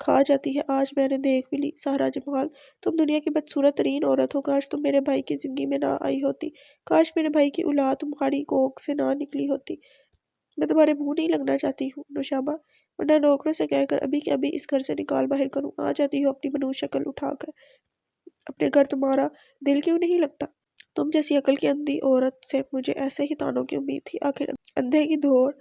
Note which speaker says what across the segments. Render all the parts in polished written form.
Speaker 1: کھا جاتی ہے۔ آج میں نے دیکھ بھی لی سارا جمال، تم دنیا کی بدصورت ترین عورت ہو۔ کاش تم میرے بھائی کی زندگی میں نہ آئی ہوتی، کاش میرے بھائی کی اولاد تمہاری کوکھ سے نہ نکلی ہوتی۔ میں تمہارے منہ نہیں لگنا چاہتی ہوں نوشابہ، ورنہ نوکروں سے کہہ کر ابھی کے ابھی اس گھر سے نکال باہر کروں۔ آ جاتی ہو اپنی منوس شکل اٹھا کر اپنے گھر، تمہارا دل کیوں نہیں لگتا؟ تم جیسی عقل کی اندھی عورت سے مجھے ایسے ہی تانوں کی امید تھی۔ آخر اندھے کی دھور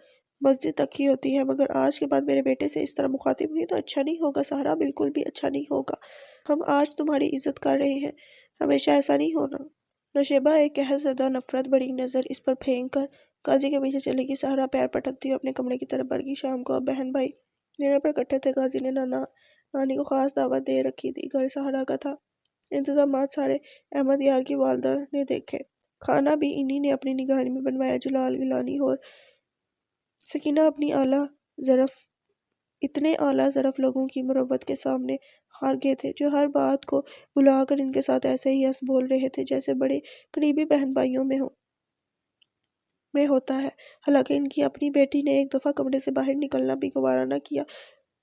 Speaker 1: مسجد تک ہی ہوتی ہے، مگر آج کے بعد میرے بیٹے سے اس طرح مخاطب ہوئی تو اچھا نہیں ہوگا سہرا، بالکل بھی اچھا نہیں ہوگا۔ ہم آج تمہاری عزت کر رہے ہیں، ہمیشہ ایسا نہیں ہونا۔ نوشیبہ ایک قہر زدہ نفرت بڑی نظر اس پر پھینک کر قاضی کے پیچھے چلے گی۔ سہرا پیر پٹکتی ہوئی اپنے کمرے کی طرف بڑھ گئی۔ شام کو اب بہن بھائی ڈنر پر اکٹھے تھے۔ قاضی نے نانا نانی کو خاص دعوت دے رکھی تھی۔ گھر سہرا کا تھا، انتظامات سارے احمد یار کی والدہ نے دیکھے، کھانا بھی انہی نے اپنی نگرانی میں بنوایا۔ جلال گیلانی اور سکینہ اپنی اتنے اعلیٰ ظرف لوگوں کی مروت کے سامنے ہار گئے تھے، جو ہر بات کو بلا کر ان کے ساتھ ایسے ہی ہنس بول رہے تھے جیسے بڑے قریبی بہن بھائیوں میں ہوتا ہے۔ حالانکہ ان کی اپنی بیٹی نے ایک دفعہ کمرے سے باہر نکلنا بھی گوارا نہ کیا۔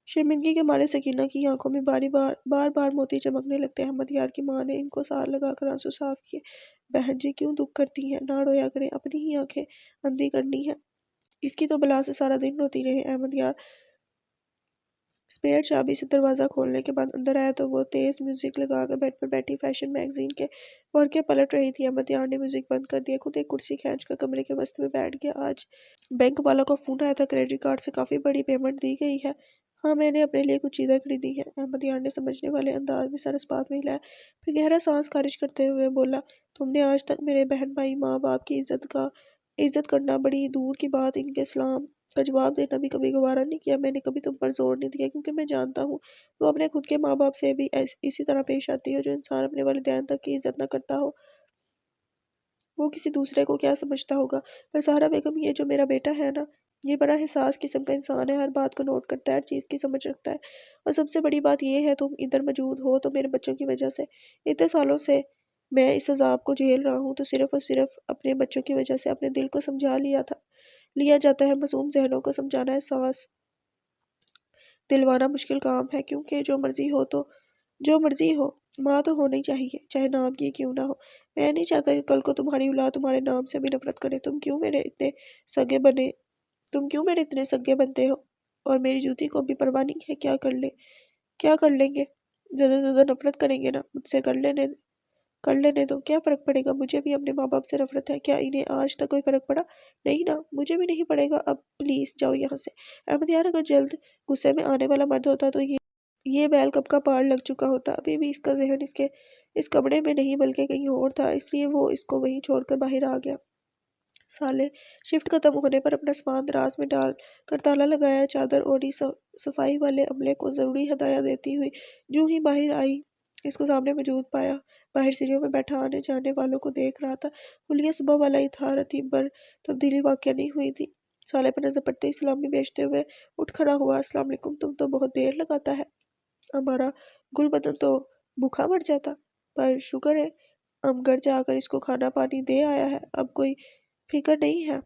Speaker 1: شرمندگی کے مارے سکینہ کی آنکھوں میں بار بار موتی چمکنے لگتے۔ احمد یار کی ماں نے ان کو سار لگا کر آنسو صاف کیے۔ بہن جی کیوں دکھ کرتی ہیں، نہ رویا کریں، اپنی ہی آنکھیں اندھی کرنی ہیں، اس کی تو بلا سے سارا دن روتی رہے۔ احمد یار اسپیئر چابی سے دروازہ کھولنے کے بعد اندر آیا تو وہ تیز میوزک لگا کر بیڈ پر بیٹھی فیشن میگزین کے ورقے پلٹ رہی تھی۔ احمد یار نے میوزک بند کر دیا، خود ایک کرسی کھینچ کر کمرے کے وسط میں بیٹھ گیا۔ آج بینک والوں کا فون آیا تھا، کریڈٹ کارڈ سے کافی بڑی پیمنٹ دی گئی ہے۔ ہاں میں نے اپنے لیے کچھ چیزیں خریدی ہیں۔ احمد یار نے سمجھنے والے انداز میں سر اس بات میں ہلایا، پھر گہرا سانس خارج کرتے ہوئے بولا، تم نے آج تک میرے بہن بھائی ماں باپ کی عزت کرنا بڑی دور کی بات، ان کے سلام کا جواب دینا بھی کبھی گوارا نہیں کیا۔ میں نے کبھی تم پر زور نہیں دیا، کیونکہ میں جانتا ہوں تو اپنے خود کے ماں باپ سے بھی اسی طرح پیش آتی ہو۔ جو انسان اپنے والدین تک کی عزت نہ کرتا ہو وہ کسی دوسرے کو کیا سمجھتا ہوگا۔ پر سہرا بیگم، یہ جو میرا بیٹا ہے نا، یہ بڑا حساس قسم کا انسان ہے، ہر بات کو نوٹ کرتا ہے، ہر چیز کی سمجھ رکھتا ہے، اور سب سے بڑی بات یہ ہے تم ادھر موجود ہو تو میرے بچوں کی وجہ سے۔ اتنے سالوں سے میں اس عذاب کو جھیل رہا ہوں تو صرف اور صرف اپنے بچوں کی وجہ سے۔ اپنے دل کو سمجھا لیا جاتا ہے، معصوم ذہنوں کو سمجھانا احساس دلوانا مشکل کام ہے، کیونکہ جو مرضی ہو ماں تو ہونی چاہیے، چاہے نام کی کیوں نہ ہو۔ میں نہیں چاہتا کہ کل کو تمہاری اولاد تمہارے نام سے بھی نفرت کرے۔ تم کیوں میرے اتنے سگے بنتے ہو، اور میری جوتی کو بھی پرواہ نہیں ہے؟ کیا کر لیں گے؟ زیادہ سے زیادہ نفرت کریں گے نا، مجھ سے کر لینے دو، کیا فرق پڑے گا؟ مجھے بھی اپنے ماں باپ سے نفرت ہے، کیا انہیں آج تک کوئی فرق پڑا؟ نہیں نا، مجھے بھی نہیں پڑے گا۔ اب پلیز جاؤ یہاں سے۔ احمد یار اگر جلد غصے میں آنے والا مرد ہوتا تو یہ بیل کب کا پار لگ چکا ہوتا۔ ابھی بھی اس کا ذہن اس کمرے میں نہیں بلکہ کہیں اور تھا، اس لیے وہ اس کو وہیں چھوڑ کر باہر آ گیا۔ سالے شفٹ ختم ہونے پر اپنا سامان دراز میں ڈال کر تالا لگایا، چادر اوڑھی، صفائی والے عملے کو ضروری ہدایات دیتی ہوئی جو ہی باہر آئی، اس کو سامنے موجود پایا۔ باہر سیڑھیوں میں بیٹھا آنے جانے والوں کو دیکھ رہا تھا۔ حلیہ صبح والا ہی تھا، رتیب بھر تبدیلی واقع نہیں ہوئی تھی۔ سالے پر نظر پڑتے ہی سلامی بیچتے ہوئے اٹھ کھڑا ہوا۔ السلام علیکم، تم تو بہت دیر لگاتا ہے، ہمارا گل بدن تو بھوکا مر جاتا، پر شکر ہے ہم گھر جا کر اس کو کھانا پانی دے آیا ہے، اب کوئی فکر نہیں ہے۔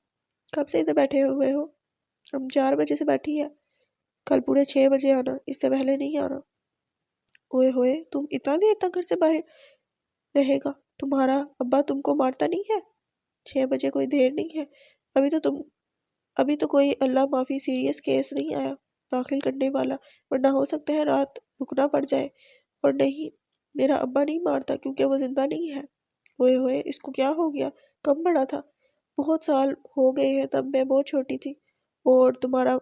Speaker 1: کب سے ادھر بیٹھے ہوئے ہو؟ ہم 4 بجے سے بیٹھی ہے، کل پورے 6 بجے آنا، اس سے پہلے نہیں آنا۔ اوئے ہوئے، تم اتنا دیر تک گھر سے باہر رہے گا؟ تمہارا ابا تم کو مارتا نہیں ہے؟ 6 بجے کوئی دیر نہیں ہے، ابھی تو کوئی اللہ معافی سیریس کیس نہیں آیا داخل کرنے والا، ورنہ ہو سکتا ہے رات رکنا پڑ جائے۔ اور نہیں، میرا ابا نہیں مارتا کیونکہ وہ زندہ نہیں ہے۔ ہوئے ہوئے، اس کو کیا ہو گیا؟ کم بڑا تھا؟ بہت سال ہو گئے ہیں، تب میں بہت چھوٹی تھی۔ اور تمہارا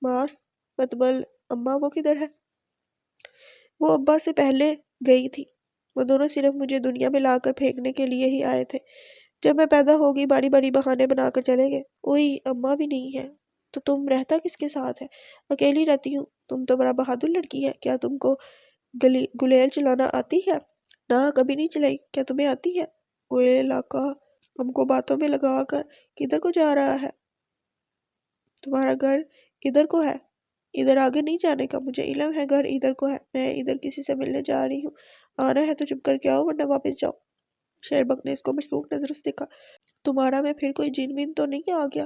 Speaker 1: ماس مطبل اماں، وہ کدھر ہے؟ وہ ابا سے پہلے گئی تھی، وہ دونوں صرف مجھے دنیا میں لا کر پھینکنے کے لیے ہی آئے تھے۔ جب میں پیدا ہو گئی باری باری بہانے بنا کر چلے گئے۔ اوئی، اماں بھی نہیں ہے تو تم رہتا کس کے ساتھ ہے؟ اکیلی رہتی ہوں۔ تم تو بڑا بہادر لڑکی ہے، کیا تم کو گلیل چلانا آتی ہے؟ نہ، کبھی نہیں چلائی۔ کیا تمہیں آتی ہے؟ اوئے لاکا، ہم کو باتوں میں لگا کر کدھر کو جا رہا ہے؟ تمہارا گھر ادھر کو ہے، ادھر آگے نہیں جانے کا، مجھے علم ہے گھر ادھر کو ہے۔ میں ادھر کسی سے ملنے جا رہی ہوں، آنا ہے تو چپ کر کے آؤ ورنہ واپس جاؤ۔ شیربک نے اس کو مشکوک نظروں سے دیکھا۔ تمہارا میں پھر کوئی جن ون تو نہیں آ گیا؟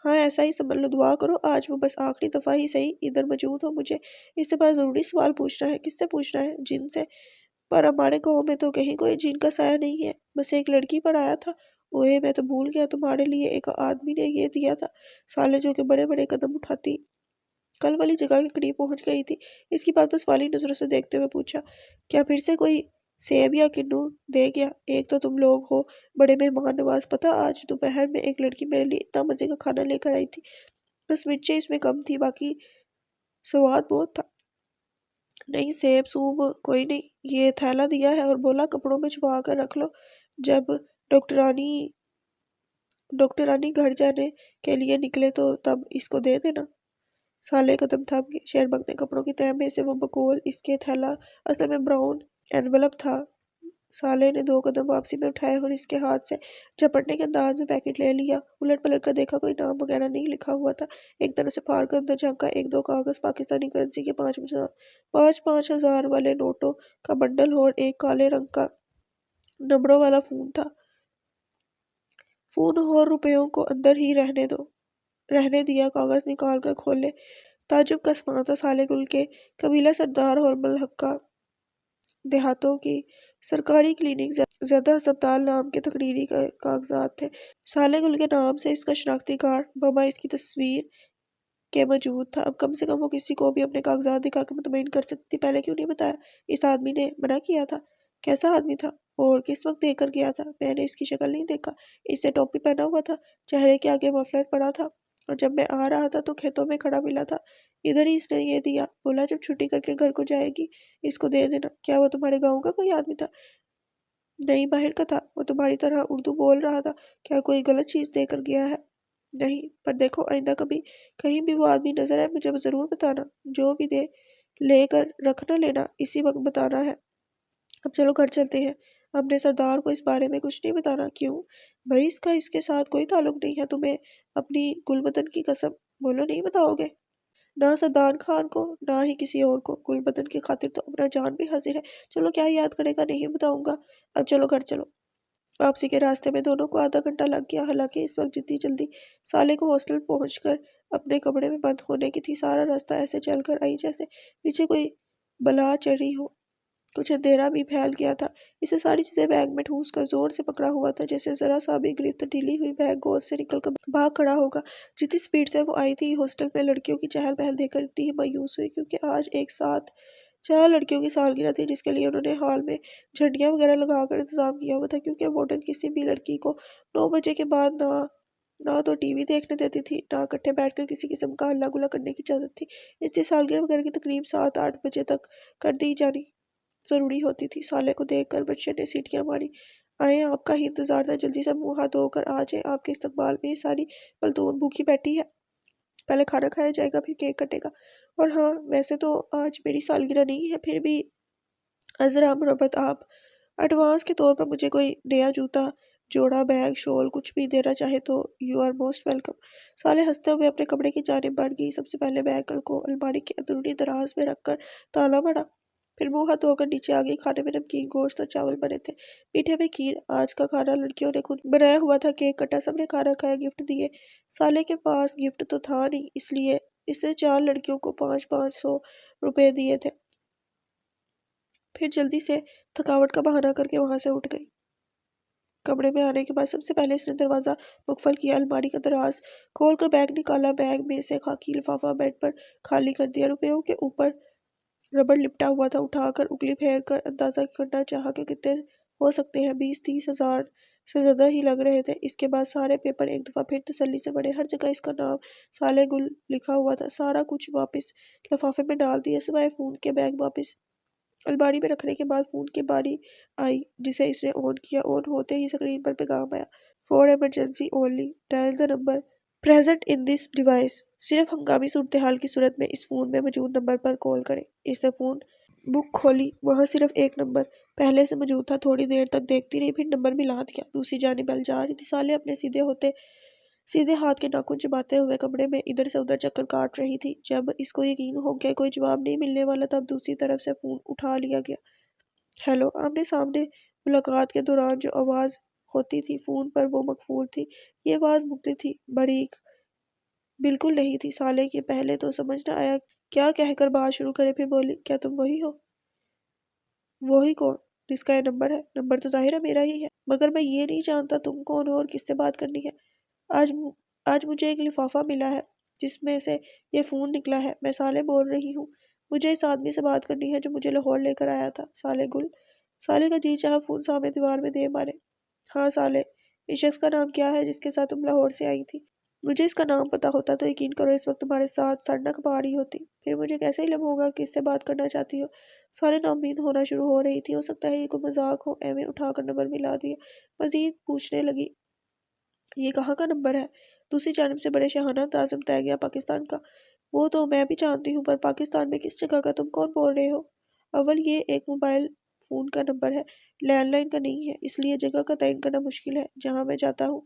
Speaker 1: ہاں ایسا ہی سمجھ لو، دعا کرو آج وہ بس آخری دفعہ ہی صحیح ادھر موجود ہو۔ مجھے اس سے بڑا ضروری سوال پوچھنا ہے۔ کس سے پوچھنا ہے؟ جن سے؟ پر ہمارے گاؤں میں تو کہیں کوئی جن کا سایہ نہیں ہے، بس ایک لڑکی پر آیا تھا۔ اوئے میں تو بھول گیا، تمہارے لیے ایک آدمی نے یہ دیا تھا۔ سالے جو کہ بڑے بڑے قدم اٹھاتی کل والی جگہ کے قریب پہنچ گئی تھی۔ اس کی بات بس والی نظروں سے دیکھتے ہوئے پوچھا، کیا پھر سے کوئی سیب یا کنو دے گیا؟ ایک تو تم لوگ ہو بڑے مہمان نواز۔ پتہ آج دوپہر میں ایک لڑکی میرے لیے اتنا مزے کا کھانا لے کر آئی تھی، بس مرچیں اس میں کم تھی، باقی سواد بہت تھا۔ نہیں سیب سوب کوئی نہیں، یہ تھیلا دیا ہے اور بولا کپڑوں میں چھپا کر رکھ لو، جب ڈاکٹرانی گھر جانے کے لیے نکلے تو تب اس کو دے دینا۔ سالے قدم تھم گئے۔ شیربگ نے کپڑوں کی تہہ میں سے وہ بقول اس کے تھیلا اصل میں براؤن اینولپ تھا۔ سالے نے 2 قدم واپسی میں اٹھائے اور اس کے ہاتھ سے جھپٹنے کے انداز میں پیکٹ لے لیا۔ الٹ پلٹ کر دیکھا، کوئی نام وغیرہ نہیں لکھا ہوا تھا۔ ایک طرف سے پھاڑ کر اندر جھانکا، 1-2 کاغذ، پاکستانی کرنسی کے 5 ہزار والے نوٹوں کا بنڈل اور ایک کالے رنگ کا نمبروں والا فون تھا۔ فون اور روپیوں کو اندر ہی رہنے دیا، کاغذ نکال کر کھولے۔ تعجب کا اسمان تھا۔ سالے گل کے قبیلہ سردار اور ملحقہ دیہاتوں کی سرکاری کلینک زدہ ہسپتال نام کے تقرری کاغذات تھے۔ سالے گل کے نام سے اس کا شناختی کارڈ بما اس کی تصویر کے موجود تھا۔ اب کم سے کم وہ کسی کو بھی اپنے کاغذات دکھا کے مطمئن کر سکتی تھی۔ پہلے کیوں نہیں بتایا؟ اس آدمی نے منع کیا تھا؟ کیسا آدمی تھا اور کس وقت دے کر گیا تھا؟ میں نے اس کی شکل نہیں دیکھا۔ اس سے ٹوپی پہنا ہوا تھا، چہرے کے آگے مفلر پڑا تھا، اور جب میں آ رہا تھا تو کھیتوں میں کھڑا ملا تھا۔ ادھر ہی اس نے یہ دیا، بولا جب چھٹی کر کے گھر کو جائے گی اس کو دے دینا۔ کیا وہ تمہارے گاؤں کا کوئی آدمی تھا؟ نہیں، باہر کا تھا۔ وہ تمہاری طرح اردو بول رہا تھا۔ کیا کوئی غلط چیز دے کر گیا ہے؟ نہیں، پر دیکھو آئندہ کبھی کہیں بھی وہ آدمی نظر آئے مجھے ضرور بتانا، جو بھی دے لے کر رکھ نہ لینا، اسی وقت بتانا ہے۔ اب چلو گھر چلتے ہیں، اپنے سردار کو اس بارے میں کچھ نہیں بتانا۔ کیوں بھائی؟ اس کے ساتھ کوئی تعلق نہیں ہے تمہیں؟ اپنی گل بدن کی قسم بولو نہیں بتاؤ گے؟ نہ سردار خان کو نہ ہی کسی اور کو۔ گل بدن کی خاطر تو اپنا جان بھی حاضر ہے۔ چلو کیا یاد کرے گا، نہیں بتاؤں گا۔ اب چلو گھر چلو۔ واپسی کے راستے میں دونوں کو آدھا گھنٹہ لگ گیا، حالانکہ اس وقت جتنی جلدی سالے کو ہاسٹل پہنچ کر اپنے کمرے میں بند ہونے کی تھی، سارا راستہ ایسے چل کر آئی جیسے پیچھے کوئی بلا چڑھ رہی ہو۔ کچھ اندھیرا بھی پھیل گیا تھا۔ اسے ساری چیزیں بیگ میں ٹھوس کر زور سے پکڑا ہوا تھا، جیسے ذرا سا بھی گرفت ڈھیلی ہوئی بیگ گود سے نکل کر بھاگ کھڑا ہوگا۔ جتنی سپیڈ سے وہ آئی تھی، ہاسٹل میں لڑکیوں کی چہل پہل دیکھ کر اتنی ہی مایوس ہوئی، کیونکہ آج ایک ساتھ 4 لڑکیوں کی سالگرہ تھی، جس کے لیے انہوں نے ہال میں جھنڈیاں وغیرہ لگا کر انتظام کیا ہوا تھا، کیونکہ وارڈن کسی بھی لڑکی کو 9 بجے کے بعد نہ تو ٹی وی دیکھنے دیتی تھی، نہ اکٹھے بیٹھ کر کسی قسم کا ہلا گلا کرنے کی اجازت تھی۔ اس لیے سالگرہ وغیرہ کی تقریب 7-8 بجے تک کر دی جانی ضروری ہوتی تھی۔ سالے کو دیکھ کر بچے نے سیٹیاں ماری۔ آئیں، آپ کا ہی انتظار تھا، جلدی سے منہ ہاتھ دھو کر آ جائیں، آپ کے استقبال میں یہ ساری پلتون بھوکی بیٹھی ہے۔ پہلے کھانا کھایا جائے گا، پھر کیک کٹے گا۔ اور ہاں ویسے تو آج میری سالگرہ نہیں ہے، پھر بھی عذرا مربت آپ ایڈوانس کے طور پر مجھے کوئی نیا جوتا، جوڑا، بیگ، شال کچھ بھی دینا چاہے تو یو آر موسٹ ویلکم۔ سالے ہنستے ہوئے اپنے کمرے کی جانب بڑھ گئی۔ سب سے پہلے بیگ کو الماری کے اندرونی دراز میں رکھ کر تالا مارا، پھر منہ ہاتھ دھو کر نیچے آ گئی۔ کھانے میں نمکین گوشت اور چاول بنے تھے، میٹھے میں کھیر۔ آج کا کھانا لڑکیوں نے خود بنایا ہوا تھا۔ کیک کٹا، سب نے کھانا کھایا، گفٹ دیے۔ سالے کے پاس گفٹ تو تھا نہیں، اس لیے اس نے 4 لڑکیوں کو 500 روپے دیے تھے۔ پھر جلدی سے تھکاوٹ کا بہانہ کر کے وہاں سے اٹھ گئی۔ کمرے میں آنے کے بعد سب سے پہلے اس نے دروازہ مقفل کیا، الماری کا دراز کھول کر بیگ نکالا، بیگ میں سے خاکی لفافہ بیڈ پر خالی کر دیا۔ روپیوں کے اوپر ربڑ لپٹا ہوا تھا، اٹھا کر انگلی پھیر کر اندازہ کرنا چاہا کہ کتنے ہو سکتے ہیں۔ 20-30 ہزار سے زیادہ ہی لگ رہے تھے۔ اس کے بعد سارے پیپر ایک دفعہ پھر تسلی سے پڑھے، ہر جگہ اس کا نام سالے گل لکھا ہوا تھا۔ سارا کچھ واپس لفافے میں ڈال دیا، سوائے فون کے۔ بیگ واپس الماری میں رکھنے کے بعد فون کی باری آئی، جسے اس نے آن کیا۔ آن ہوتے ہی اسکرین پر پیغام آیا، for emergency only, dial the number present in this device. صرف ہنگامی صورتحال کی صورت میں اس فون میں موجود نمبر پر کال کریں۔ اس نے فون بک کھولی، وہاں صرف ایک نمبر پہلے سے موجود تھا۔ تھوڑی دیر تک دیکھتی رہی، پھر نمبر ملا دیا۔ دوسری جانب بیل جا رہی تھی۔ سالے اپنے سیدھے ہاتھ کے ناخن چباتے ہوئے کمرے میں ادھر سے ادھر چکر کاٹ رہی تھی۔ جب اس کو یقین ہو گیا کوئی جواب نہیں ملنے والا، تب دوسری طرف سے فون اٹھا لیا گیا۔ ہیلو۔ آمنے سامنے ملاقات کے دوران جو آواز ہوتی تھی، فون پر وہ مقفول تھی۔ یہ آواز مختلف تھی، باریک بالکل نہیں تھی سالے کی، پہلے تو سمجھ نہ آیا کیا کہہ کر بات شروع کرے، پھر بولی کیا تم وہی ہو؟ وہی کون جس کا یہ نمبر ہے؟ نمبر تو ظاہر ہے میرا ہی ہے، مگر میں یہ نہیں جانتا تم کون ہو اور کس سے بات کرنی ہے۔ آج آج مجھے ایک لفافہ ملا ہے جس میں سے یہ فون نکلا ہے، میں سالے بول رہی ہوں، مجھے اس آدمی سے بات کرنی ہے جو مجھے لاہور لے کر آیا تھا۔ سالے گل، سالے کا جی چاہا فون سامنے دیوار میں دے مارے۔ ہاں سالے، اس شخص کا نام کیا ہے جس کے ساتھ تم لاہور سے آئی تھی؟ مجھے اس کا نام پتا ہوتا تو یقین کرو اس وقت تمہارے ساتھ سڑ نہ کھپا رہی ہوتی، پھر مجھے کیسے علم ہوگا کہ اس سے بات کرنا چاہتی ہو؟ سارے نامین ہونا شروع ہو رہی تھی، ہو سکتا ہے یہ کوئی مذاق ہو، ایویں اٹھا کر نمبر ملا دیا۔ مزید پوچھنے لگی، یہ کہاں کا نمبر ہے؟ دوسری جانب سے بڑے شاہانہ انداز میں بتایا گیا، پاکستان کا۔ وہ تو میں بھی جانتی ہوں، پر پاکستان میں کس جگہ کا؟ تم کون بول رہے ہو؟ اول یہ ایک موبائل فون کا نمبر ہے، لینڈ لائن کا نہیں ہے، اس لیے جگہ کا تعین کرنا مشکل ہے۔ جہاں میں جاتا ہوں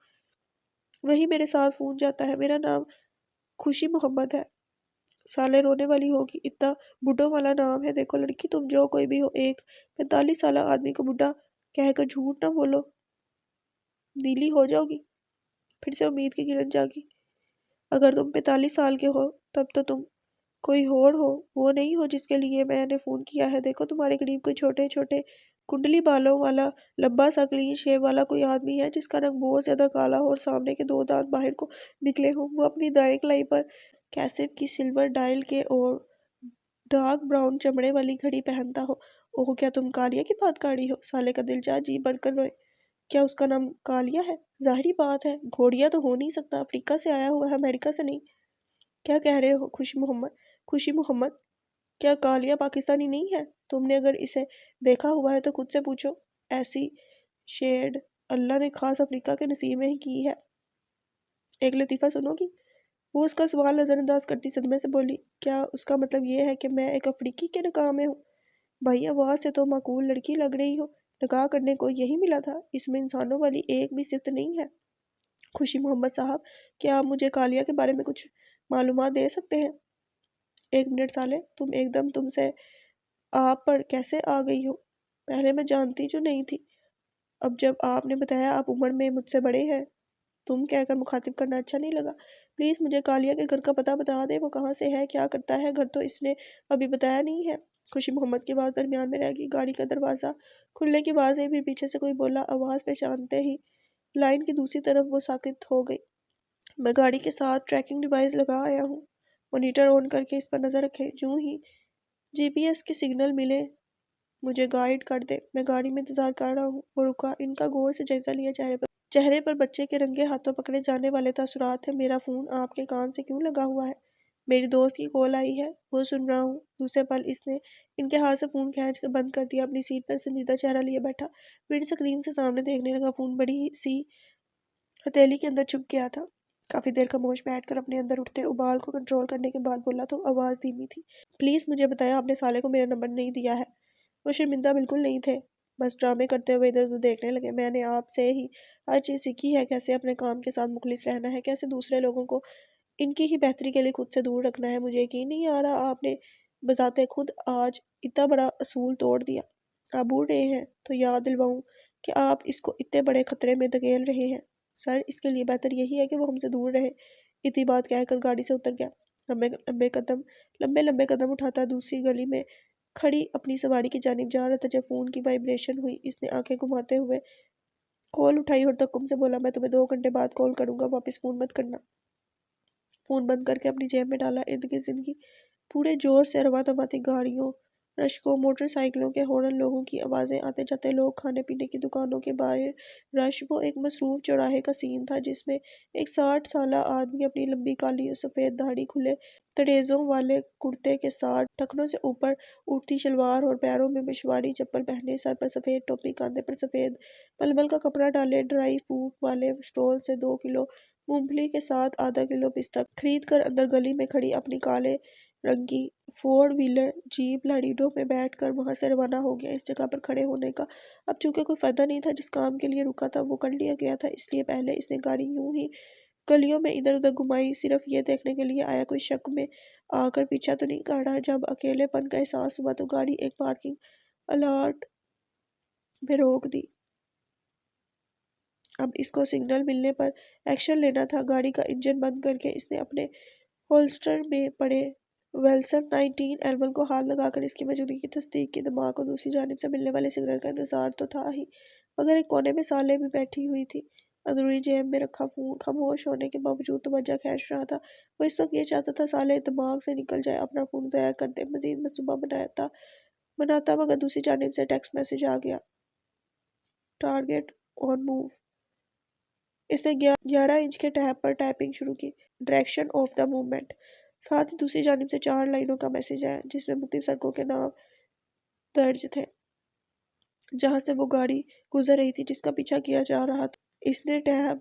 Speaker 1: وہی میرے ساتھ فون جاتا ہے۔ میرا نام خوشی محمد ہے۔ سالے رونے والی ہوگی، اتنا بڈھوں والا نام ہے۔ دیکھو لڑکی، تم جو کوئی بھی ہو، ایک 45 سالہ آدمی کو بڈھا کہہ کر جھوٹ نہ بولو، نیلی ہو جاؤ گی۔ پھر سے امید کی کرن جاگی۔ اگر تم 45 سال کے ہو تب تو تم کوئی اور ہو، وہ نہیں ہو جس کے لیے میں نے فون کیا ہے۔ دیکھو تمہارے قریب کوئی چھوٹے چھوٹے کنڈلی بالوں والا لمبا سا کلین شیو والا کوئی آدمی ہے جس کا رنگ بہت زیادہ کالا ہو اور سامنے کے 2 دانت باہر کو نکلے ہوں۔ وہ اپنی دائیں کلائی پر کیسف کی سلور ڈائل کے اور ڈارک براؤن چمڑے والی گھڑی پہنتا ہو۔ اوہ، کیا تم کالیہ کی بات کر رہی ہو؟ سالے کا دل جا جی بڑھ کر روئے۔ کیا اس کا نام کالیہ ہے؟ ظاہری بات ہے، گھوڑیا تو ہو نہیں سکتا، افریقہ سے آیا ہوا ہے، امریکہ سے نہیں۔ کیا کہہ رہے ہو؟ خوشی محمد، کیا کالیہ پاکستانی نہیں ہے؟ تم نے اگر اسے دیکھا ہوا ہے تو خود سے پوچھو۔ ایسی شیڈ اللہ نے خاص افریقہ کے نصیب میں ہی کی ہے۔ ایک لطیفہ سنو گی؟ وہ اس کا سوال نظر انداز کرتی صدمے سے بولی، کیا اس کا مطلب یہ ہے کہ میں ایک افریقی کے نکاح میں ہوں؟ بھائی آواز سے تو معقول لڑکی لگ رہی ہو، نکاح کرنے کو یہی ملا تھا، اس میں انسانوں والی ایک بھی صفت نہیں ہے۔ خوشی محمد صاحب، کیا آپ مجھے کالیہ کے بارے میں کچھ معلومات دے سکتے ہیں؟ ایک منٹ سالے، تم ایک دم تم سے آپ پر کیسے آ گئی ہو؟ پہلے میں جانتی جو نہیں تھی، اب جب آپ نے بتایا آپ عمر میں مجھ سے بڑے ہیں، تم کہہ کر مخاطب کرنا اچھا نہیں لگا۔ پلیز مجھے کالیہ کے گھر کا پتہ بتا دیں، وہ کہاں سے ہے، کیا کرتا ہے، گھر تو اس نے ابھی بتایا نہیں ہے۔ خوشی محمد کی آواز درمیان میں رہ گئی۔ گاڑی کا دروازہ کھلنے کی آواز آئی، پھر پیچھے سے کوئی بولا، آواز پہچانتے ہی لائن کی دوسری طرف وہ ساکت ہو گئی۔ میں گاڑی کے ساتھ ٹریکنگ ڈیوائس لگا آیا ہوں، مانیٹر آن کر کے اس پر نظر رکھیں، جو ہی جی پی ایس کے سگنل ملے مجھے گائیڈ کر دے۔ میں گاڑی میں انتظار کر رہا ہوں۔ وہ رکا، ان کا غور سے جائزہ لیا، چہرے پر بچے کے رنگے ہاتھوں پکڑے جانے والے تاثرات تھے۔ میرا فون آپ کے کان سے کیوں لگا ہوا ہے؟ میری دوست کی کال آئی ہے، وہ سن رہا ہوں۔ دوسرے پل اس نے ان کے ہاتھ سے فون کھینچ کر بند کر دیا، اپنی سیٹ پر سنجیدہ چہرہ لیے بیٹھا، ونڈ سکرین سے سامنے دیکھنے لگا۔ فون بڑی سی ہتھیلی کے اندر چھپ گیا تھا۔ کافی دیر خاموش بیٹھ کر اپنے اندر اٹھتے ابال کو کنٹرول کرنے کے بعد بولا تو آواز دھیمی تھی، پلیز مجھے بتائیں، آپ نے سالے کو میرا نمبر نہیں دیا ہے؟ وہ شرمندہ بالکل نہیں تھے، بس ڈرامے کرتے ہوئے ادھر ادھر دیکھنے لگے۔ میں نے آپ سے ہی ہر چیز سیکھی ہے، کیسے اپنے کام کے ساتھ مخلص رہنا ہے، کیسے دوسرے لوگوں کو ان کی ہی بہتری کے لیے خود سے دور رکھنا ہے۔ مجھے یقین نہیں آ رہا آپ نے بذات خود آج اتنا بڑا اصول توڑ دیا۔ آپ بول رہے ہیں تو یاد دلواؤں کہ آپ اس کو اتنے بڑے خطرے میں دھکیل رہے ہیں۔ سر، اس کے لیے بہتر یہی ہے کہ وہ ہم سے دور رہے۔ اتنی بات کہہ کر گاڑی سے اتر گیا، لمبے لمبے قدم اٹھاتا دوسری گلی میں کھڑی اپنی سواری کی جانب جا رہا تھا جب فون کی وائبریشن ہوئی۔ اس نے آنکھیں گھماتے ہوئے کال اٹھائی اور تکم سے بولا، میں تمہیں 2 گھنٹے بعد کال کروں گا، واپس فون مت کرنا۔ فون بند کر کے اپنی جیب میں ڈالا۔ ارد گرد زندگی پورے زور سے رواں دواں تھی، گاڑیوں، رشکوں، موٹر سائیکلوں کے ہارن، لوگوں کی آوازیں، آتے جاتے لوگ، کھانے پینے کی دکانوں کے باہر رش۔ وہ ایک مصروف چوراہے کا سین تھا جس میں ایک 60 سالہ آدمی اپنی لمبی کالی اور سفید داڑھی، کھلے تڑیزوں والے کرتے کے ساتھ، ٹخنوں سے اوپر اٹھتی شلوار اور پیروں میں مشواڑی چپل پہنے، سر پر سفید ٹوپی، کاندھے پر سفید ململ کا کپڑا ڈالے، ڈرائی فروٹ والے سٹول سے 2 کلو مونگ پھلی کے ساتھ آدھا کلو پستہ خرید کر اندر گلی میں کھڑی اپنی کالے رنگ کی 4 ویلر جیپ لاڈیڈو میں بیٹھ کر وہاں سے روانہ ہو گیا۔ اس جگہ پر کھڑے ہونے کا اب چونکہ کوئی فائدہ نہیں تھا، جس کام کے لیے رکا تھا وہ کر لیا گیا تھا، اس لیے پہلے اس نے گاڑی یوں ہی گلیوں میں ادھر ادھر گھمائی، صرف یہ دیکھنے کے لیے آیا کوئی شک میں آ کر پیچھا تو نہیں کاٹا۔ جب اکیلے پن کا احساس ہوا تو گاڑی ایک پارکنگ الاٹ میں روک دی۔ اب اس کو سگنل ملنے پر ایکشن لینا تھا۔ گاڑی کا انجن بند کر کے اس نے اپنے ہولسٹر میں پڑے ویلسن 19 کو ہاتھ لگا کر اس کی موجودگی کی تصدیق کی۔ دماغ کو دوسری جانب سے ملنے والے سگنل کا انتظار تو تھا ہی، مگر ایک کونے میں صالح بھی بیٹھی ہوئی تھی۔ اندرونی جیب میں رکھا فون خاموش ہونے کے باوجود توجہ کھینچ رہا تھا۔ وہ اس وقت یہ چاہتا تھا صالح دماغ سے نکل جائے، اپنا فون ضائع کر دے، مزید منصوبہ بناتا مگر دوسری جانب سے ٹیکسٹ میسج آ گیا، ٹارگٹ آن موو۔ اس نے 11 انچ کے ٹیب پر ٹائپنگ شروع کی، ڈائریکشن آف دا موومنٹ۔ ساتھ ہی دوسری جانب سے 4 لائنوں کا میسج آیا جس میں مختلف سڑکوں کے نام درج تھے جہاں سے وہ گاڑی گزر رہی تھی جس کا پیچھا کیا جا رہا تھا۔ اس نے ٹیب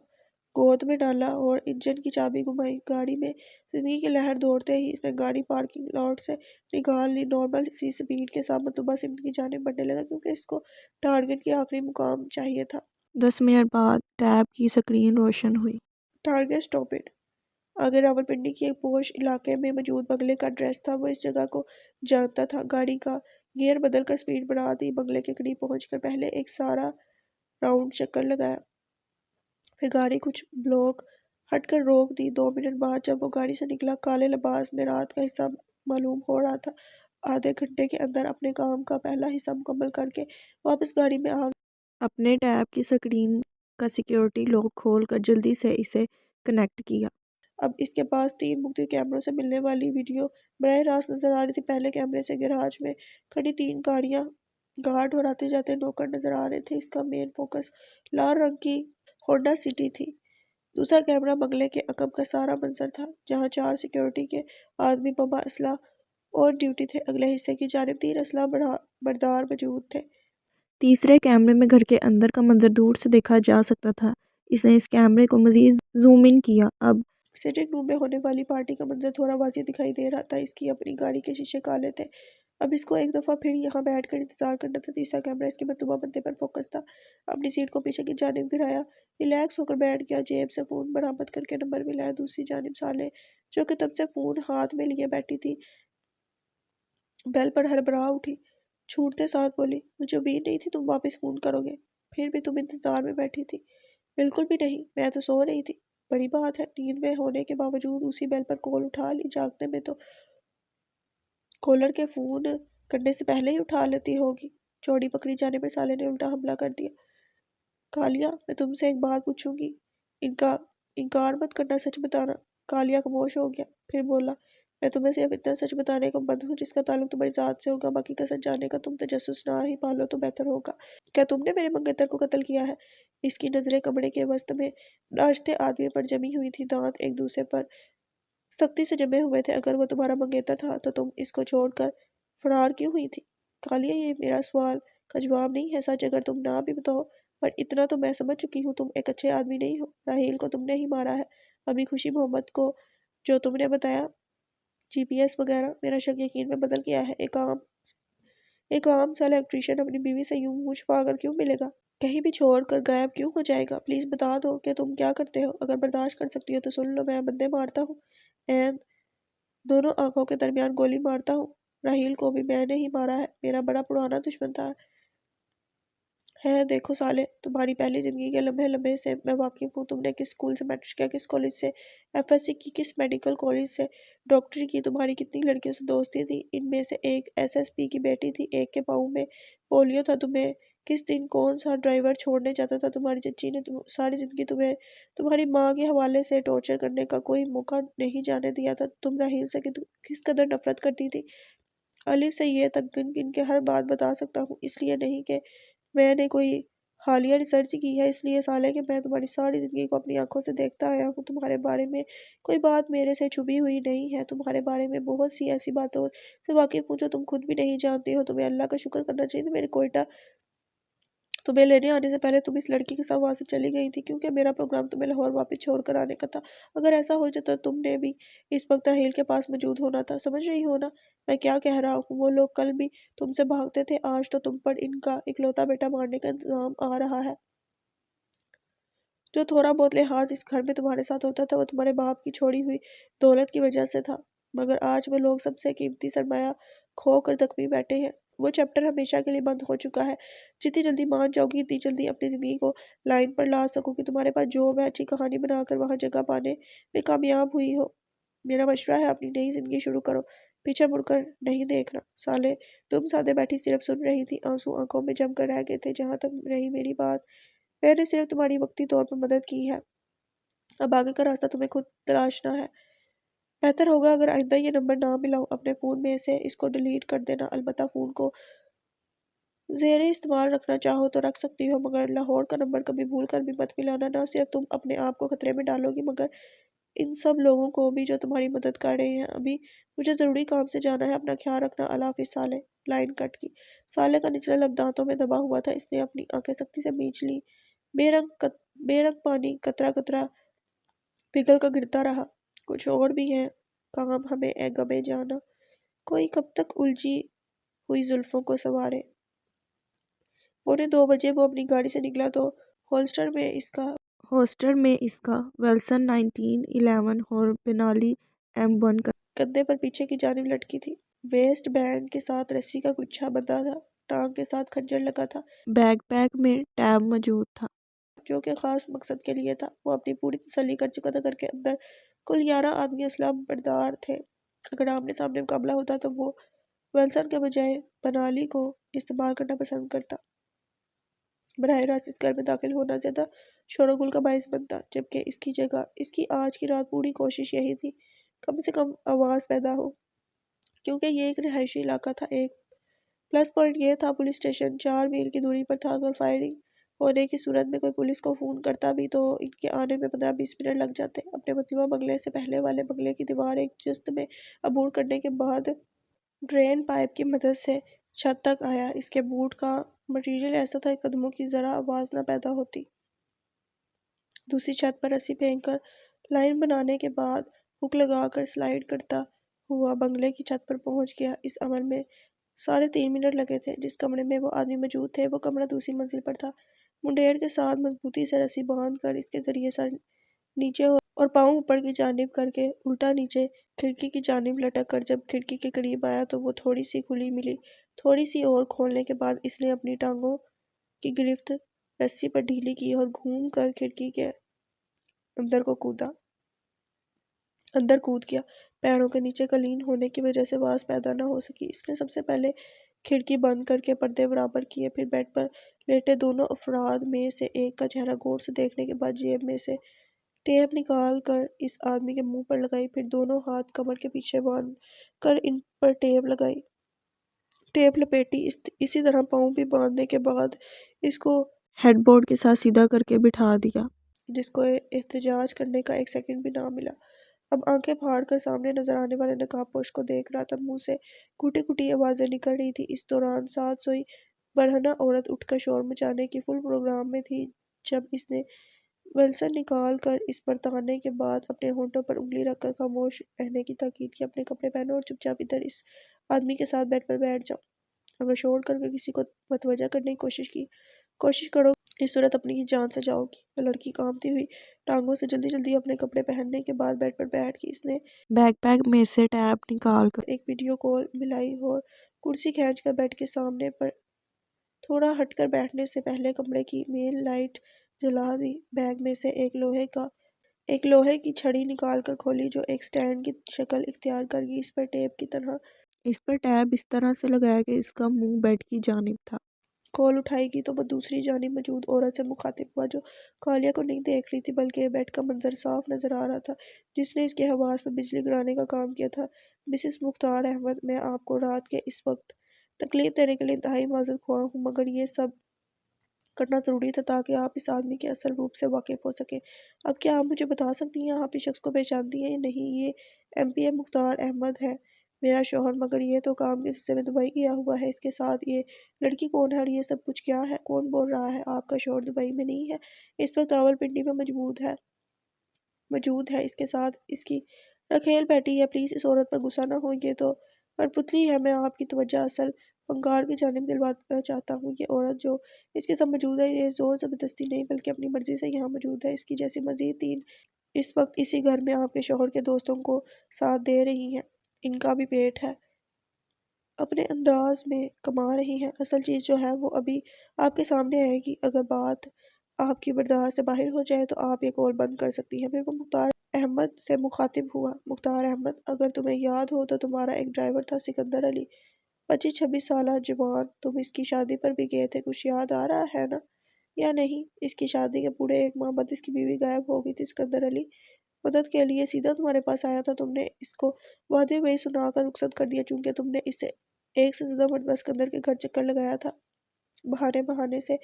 Speaker 1: گود میں ڈالا اور انجن کی چابی گھمائی۔ گاڑی میں زندگی کی لہر دوڑتے ہی اس نے گاڑی پارکنگ لاٹ سے نکال لی۔ نارمل سی سپیڈ کے ساتھ مطلوبہ سمت کی جانب بڑھنے لگا کیونکہ اس کو ٹارگٹ کی آخری مقام چاہیے تھا۔
Speaker 2: 10 منٹ بعد ٹیب کی سکرین روشن ہوئی۔
Speaker 1: ٹارگٹ سٹاپڈ۔ آگے راولپنڈی کے ایک پوش علاقے میں موجود بنگلے کا ایڈریس تھا۔ وہ اس جگہ کو جانتا تھا۔ گاڑی کا گیئر بدل کر سپیڈ بڑھا دی۔ بنگلے کے قریب پہنچ کر پہلے ایک سارا راؤنڈ چکر لگایا، پھر گاڑی کچھ بلاک ہٹ کر روک دی۔ 2 منٹ بعد جب وہ گاڑی سے نکلا، کالے لباس میں رات کا حصہ معلوم ہو رہا تھا۔ آدھے گھنٹے کے اندر اپنے کام کا پہلا حصہ مکمل کر کے واپس گاڑی میں آ گیا۔
Speaker 2: اپنے ٹیب کی سکرین کا سیکیورٹی لاک کھول کر جلدی سے اسے کنیکٹ کیا۔
Speaker 1: اب اس کے پاس 3 مختلف کیمروں سے ملنے والی ویڈیو براہ راست نظر آ رہی تھی۔ پہلے کیمرے سے گیراج میں کھڑی 3 گاڑیاں، گارڈ اور آتے جاتے نوکر نظر آ رہے تھے۔ اس کا مین فوکس لال رنگ کی ہونڈا سٹی تھی۔ دوسرا کیمرہ بنگلے کے عقب کا سارا منظر تھا جہاں 4 سیکیورٹی کے آدمی بم اسلحہ اور ڈیوٹی تھے۔ اگلے حصے کی جانب 3 اسلحہ بردار موجود تھے۔
Speaker 2: تیسرے کیمرے میں گھر کے اندر کا منظر دور سے دیکھا جا سکتا تھا۔ اس نے اس کیمرے کو مزید زوم ان کیا۔ اب
Speaker 1: سٹنگ روم میں ہونے والی پارٹی کا منظر تھوڑا واضح دکھائی دے رہا تھا۔ اس کی اپنی گاڑی کے شیشے کالے تھے۔ اب اس کو ایک دفعہ پھر یہاں بیٹھ کر انتظار کرنا تھا۔ تیسرا کیمرہ اس کے مطلوبہ بندے پر فوکس تھا۔ اپنی سیٹ کو پیچھے کی جانب گرایا، ریلیکس ہو کر بیٹھ گیا، جیب سے فون برآمد کر کے نمبر ملایا۔ دوسری جانب صالح جو کہ تب سے فون ہاتھ میں لیے بیٹھی تھی، بیل پر ہڑبڑا اٹھی، چھوٹتے ساتھ بولی، مجھے امید نہیں تھی تم واپس فون کرو گے۔ پھر بھی تم انتظار میں بیٹھی تھی۔ بالکل بھی نہیں، میں تو سو رہی تھی۔ بڑی بات ہے، نیند میں ہونے کے باوجود اسی بیل پر کال اٹھا لی۔ جاگتے میں تو کالر کے فون کرنے سے پہلے ہی اٹھا لیتی ہوگی۔ چوڑی پکڑی جانے پر صالح نے الٹا حملہ کر دیا، کالیا میں تم سے ایک بات پوچھوں گی، انکار مت کرنا، سچ بتانا۔ کالیا خاموش ہو گیا، پھر بولا، میں تمہیں صرف اتنا سچ بتانے کو بند ہوں جس کا تعلق تمہاری ذات سے ہوگا، باقی کا سچ جاننے کا تم تجسس نہ ہی پالو تو بہتر ہوگا۔ کیا تم نے میرے منگیتر کو قتل کیا ہے؟ اس کی نظریں کمرے کے وسط میں ناشتے آدمی پر جمی ہوئی تھی، دانت ایک دوسرے پر سختی سے جمے ہوئے تھے۔ اگر وہ تمہارا منگیتر تھا تو تم اس کو چھوڑ کر فرار کیوں ہوئی تھی؟ کالیا یہ میرا سوال کا جواب نہیں ہے، سچ اگر تم نہ بھی بتاؤ، پر اتنا تو میں سمجھ چکی ہوں، تم ایک اچھے آدمی نہیں ہو۔ راحیل کو تم نے ہی مارا ہے، ابھی خوشی محمد کو جو تم نے بتایا، جی پی ایس وغیرہ، میرا شک یقین میں بدل گیا ہے۔ ایک عام سا الیکٹریشین اپنی بیوی سے یوں منہ چھپا کر کیوں ملے گا؟ کہیں بھی چھوڑ کر غائب کیوں ہو جائے گا؟ پلیز بتا دو کہ تم کیا کرتے ہو، اگر برداشت کر سکتی ہو تو سن لو، میں بندے مارتا ہوں، اینڈ دونوں آنکھوں کے درمیان گولی مارتا ہوں۔ راحیل کو بھی میں نے ہی مارا ہے، میرا بڑا پرانا دشمن تھا ہے۔ دیکھو صالح، تمہاری پہلی زندگی کے لمحے سے میں واقف ہوں۔ تم نے کس اسکول سے میٹرک کیا، کس کالج سے ایف ایس سی کی، کس میڈیکل کالج سے ڈاکٹری کی، تمہاری کتنی لڑکیوں سے دوستی تھی، ان میں سے ایک ایس ایس پی کی بیٹی تھی، ایک کے پاؤں میں پولیو تھا، تمہیں کس دن کون سا ڈرائیور چھوڑنے جاتا تھا، تمہاری چچی نے ساری زندگی تمہیں تمہاری ماں کے حوالے سے ٹارچر کرنے کا کوئی موقع نہیں جانے دیا تھا، تم راحیل سے کس قدر نفرت کرتی تھی۔ الف سے یہ تک گن کے ہر بات بتا سکتا ہوں، اس لیے نہیں کہ میں نے کوئی حالیہ ریسرچ کی ہے، اس لیے صالح کہ میں تمہاری ساری زندگی کو اپنی آنکھوں سے دیکھتا آیا ہوں۔ تمہارے بارے میں کوئی بات میرے سے چھپی ہوئی نہیں ہے، تمہارے بارے میں بہت سی ایسی باتوں سے واقف ہوں جو تم خود بھی نہیں جانتی ہو۔ تمہیں اللہ کا شکر کرنا چاہیے میرے کوئٹہ تمہیں لینے آنے سے پہلے تم اس لڑکی کے ساتھ وہاں سے چلی گئی تھی، کیونکہ میرا پروگرام تمہیں لاہور واپس چھوڑ کر آنے کا تھا۔ اگر ایسا ہو جاتا تو تم نے بھی اس وقت راحیل کے پاس موجود ہونا تھا۔ سمجھ رہی ہو نا میں کیا کہہ رہا ہوں؟ وہ لوگ کل بھی تم سے بھاگتے تھے، آج تو تم پر ان کا اکلوتا بیٹا مارنے کا الزام آ رہا ہے۔ جو تھوڑا بہت لحاظ اس گھر میں تمہارے ساتھ ہوتا تھا وہ تمہارے باپ کی چھوڑی ہوئی دولت کی وجہ سے تھا، مگر آج وہ لوگ سب سے قیمتی سرمایہ کھو کر زخمی بیٹھے ہیں۔ وہ چیپٹر ہمیشہ کے لیے بند ہو چکا ہے۔ جتنی جلدی مان جاؤ گی اتنی جلدی اپنی زندگی کو لائن پر لا سکو گی۔ تمہارے پاس جاب ہے، اچھی کہانی بنا کر وہاں جگہ پانے میں کامیاب ہوئی ہو۔ میرا مشورہ ہے اپنی نئی زندگی شروع کرو، پیچھے مڑ کر نہیں دیکھنا۔ سالے تم ساتھ بیٹھی صرف سن رہی تھی، آنسو آنکھوں میں جم کر رہ گئے تھے۔ جہاں تک رہی میری بات، میں نے صرف تمہاری وقتی طور پر مدد کی ہے، اب آگے کا راستہ تمہیں خود تراشنا ہے۔ بہتر ہوگا اگر آئندہ یہ نمبر نہ ملاؤ، اپنے فون میں سے اس کو ڈیلیٹ کر دینا۔ البتہ فون کو زیر استعمال رکھنا چاہو تو رکھ سکتی ہو، مگر لاہور کا نمبر کبھی بھول کر بھی مت ملانا۔ نہ صرف تم اپنے آپ کو خطرے میں ڈالو گی مگر ان سب لوگوں کو بھی جو تمہاری مدد کر رہے ہیں۔ ابھی مجھے ضروری کام سے جانا ہے، اپنا خیال رکھنا، اللہ حافظ سالے۔ لائن کٹ کی۔ سالے کا نچلا لب دانتوں میں دبا ہوا تھا، اس نے اپنی آنکھیں سختی سے مینچ لیں۔ بے رنگ پانی قطرہ قطرہ پگھل کر گرتا رہا۔ کچھ اور بھی ہیں کام ہمیں اے غمِ جانا، کوئی کب تک الجھی ہوئی زلفوں کو سنوارے۔ 1:45 وہ اپنی گاڑی سے نکلا تو
Speaker 2: ہوسٹر میں اس کا ویلسن 1911 اور بینالی M1 کا
Speaker 1: کندھے پر پیچھے کی جانب لٹکی تھی۔ ویسٹ بینڈ کے ساتھ رسی کا گچھا بندھا تھا، ٹانگ کے ساتھ خنجر لگا تھا،
Speaker 2: بیگ پیک میں ٹیب موجود تھا
Speaker 1: جو کہ خاص مقصد کے لیے تھا۔ وہ اپنی پوری تسلی کر چکا تھا، گھر کے اندر کل 11 آدمی اسلحہ بردار تھے۔ اگر آمنے سامنے مقابلہ ہوتا تو وہ ویلسن کے بجائے بنالی کو استعمال کرنا پسند کرتا۔ براہ راست اس گھر میں داخل ہونا زیادہ شور و گل کا باعث بنتا، جبکہ اس کی جگہ اس کی آج کی رات پوری کوشش یہی تھی کم سے کم آواز پیدا ہو، کیونکہ یہ ایک رہائشی علاقہ تھا۔ ایک پلس پوائنٹ یہ تھا پولیس اسٹیشن 4 میل کی دوری پر تھا۔ اگر فائرنگ ہونے کی صورت میں کوئی پولیس کو فون کرتا بھی تو ان کے آنے میں 15-20 منٹ لگ جاتے۔ اپنے مطلوبہ بنگلے سے پہلے والے بنگلے کی دیوار ایک جست میں عبور کرنے کے بعد ڈرین پائپ کی مدد سے چھت تک آیا۔ اس کے بوٹ کا مٹیریل ایسا تھا کہ قدموں کی ذرا آواز نہ پیدا ہوتی۔ دوسری چھت پر رسی پھینک کر لائن بنانے کے بعد ہک لگا کر سلائیڈ کرتا ہوا بنگلے کی چھت پر پہنچ گیا۔ اس عمل میں 3.5 منٹ لگے تھے۔ جس کمرے میں وہ آدمی موجود تھے وہ کمرہ دوسری منزل پر تھا۔ منڈیر کے ساتھ مضبوطی سے رسی باندھ کر اس کے ذریعے سر نیچے اور پاؤں اوپر کی جانب کر کے الٹا نیچے کھڑکی کی جانب لٹک کر جب کھڑکی کے قریب آیا تو وہ تھوڑی سی کھلی ملی۔ تھوڑی سی اور کھولنے کے بعد اس نے اپنی ٹانگوں کی گرفت رسی پر ڈھیلی کی اور گھوم کر کھڑکی کے اندر کود گیا۔ پیروں کے نیچے کلین ہونے کی وجہ سے آواز پیدا نہ ہو سکی۔ اس نے سب سے پہلے کھڑکی بند کر کے پردے برابر کیے، پھر بیڈ پر لیٹے دونوں افراد میں سے ایک کا چہرہ غور سے دیکھنے کے بعد جیب میں سے ٹیپ نکال کر اس آدمی کے منہ پر لگائی، پھر دونوں ہاتھ کمر کے پیچھے باندھ کر ان پر ٹیپ لپیٹی۔ اسی طرح پاؤں بھی باندھنے کے بعد اس کو
Speaker 2: ہیڈ بورڈ کے ساتھ سیدھا کر کے بٹھا دیا،
Speaker 1: جس کو احتجاج کرنے کا 1 سیکنڈ بھی نہ ملا۔ اب آنکھیں پھاڑ کر سامنے نظر آنے والے نقاب پوش کو دیکھ رہا تھا۔ منہ سے گھٹی گھٹی آوازیں نکل رہی تھی۔ اس دوران ساتھ سوئی برہنہ عورت اٹھ کر شور مچانے کی فل پروگرام میں تھی۔ جب اس نے ویلسن نکال کر اس پر تانے کے بعد اپنے ہونٹوں پر انگلی رکھ کر خاموش رہنے کی تاکید کی، اپنے کپڑے پہنو اور چپ چاپ ادھر اس آدمی کے ساتھ بیڈ پر بیٹھ جاؤ۔ اگر شور کر کے کسی کو متوجہ کرنے کی کوشش کرو اس صورت اپنی ہی جان سے جاؤ گی۔ وہ لڑکی کانپتی ہوئی ٹانگوں سے جلدی جلدی اپنے کپڑے پہننے کے بعد بیڈ پر بیٹھ گئی۔ اس نے
Speaker 2: بیگ پیک میں سے ٹیب نکال کر
Speaker 1: ایک ویڈیو کال ملائی اور کرسی کھینچ کر بیڈ کے سامنے پر تھوڑا ہٹ کر بیٹھنے سے پہلے کمرے کی مین لائٹ جلا دی۔ بیگ میں سے ایک لوہے کی چھڑی نکال کر کھولی جو ایک سٹینڈ کی شکل اختیار کر گئی۔ اس پر
Speaker 2: ٹیب اس طرح سے لگایا کہ اس کا منہ بیڈ کی جانب تھا۔
Speaker 1: کال اٹھائی گئی تو وہ دوسری جانب موجود عورت سے مخاطب ہوا جو کالیہ کو نہیں دیکھ رہی تھی بلکہ بیڈ کا منظر صاف نظر آ رہا تھا جس نے اس کے حواس پر بجلی گرانے کا کام کیا تھا۔ مسز مختار احمد، میں آپ کو رات کے اس وقت تکلیف دینے کے لیے انتہائی معذرت خواہ ہوں، مگر یہ سب کرنا ضروری تھا تاکہ آپ اس آدمی کے اصل روپ سے واقف ہو سکیں۔ اب کیا آپ مجھے بتا سکتی ہیں آپ اس شخص کو پہچانتی ہیں یا نہیں؟ یہ MP مختار احمد ہے، میرا شوہر، مگر یہ تو کام کے سلسلے میں دبئی گیا ہوا ہے۔ اس کے ساتھ یہ لڑکی کون ہے اور یہ سب کچھ کیا ہے؟ کون بول رہا ہے؟ آپ کا شوہر دبئی میں نہیں ہے، اس وقت راولپنڈی میں موجود ہے، اس کے ساتھ اس کی رکھیل بیٹی ہے۔ پلیز اس عورت پر غصہ نہ ہو، یہ تو کٹپتلی ہے۔ میں آپ کی توجہ اصل فنکار کی جانب دلوانا چاہتا ہوں۔ یہ عورت جو اس کے ساتھ موجود ہے یہ زور زبردستی نہیں بلکہ اپنی مرضی سے یہاں موجود ہے۔ اس کی جیسی مزید 3 اس وقت اسی گھر میں آپ کے شوہر کے دوستوں کو ساتھ دے رہی ہیں، ان کا بھی پیٹ ہے۔ اپنے انداز میں کما رہی ہیں، اصل چیز جو ہے وہ ابھی آپ کے سامنے آئے گی۔ اگر بات آپ کی برداشت سے باہر ہو جائے تو آپ یہ کال بند کر سکتی ہیں۔ پھر وہ مختار احمد سے مخاطب ہوا۔ مختار احمد، اگر تمہیں یاد ہو تو تمہارا ایک ڈرائیور تھا سکندر علی، 25-26 سالہ جوان، تم اس کی شادی پر بھی گئے تھے، کچھ یاد آ رہا ہے نا؟ یا نہیں؟ اس کی شادی کے پورے 1 ماہ بعد اس کی بیوی غائب ہو گئی تھی۔ سکندر علی مدد کے لیے سیدھا تمہارے پاس آیا تھا، تم نے اس کو وعدے میں سنا کر رخصت کر دیا، چونکہ تم نے اس سے 1 سے زیادہ مرتبہ سکندر کے گھر چکر لگایا تھا، بہانے سے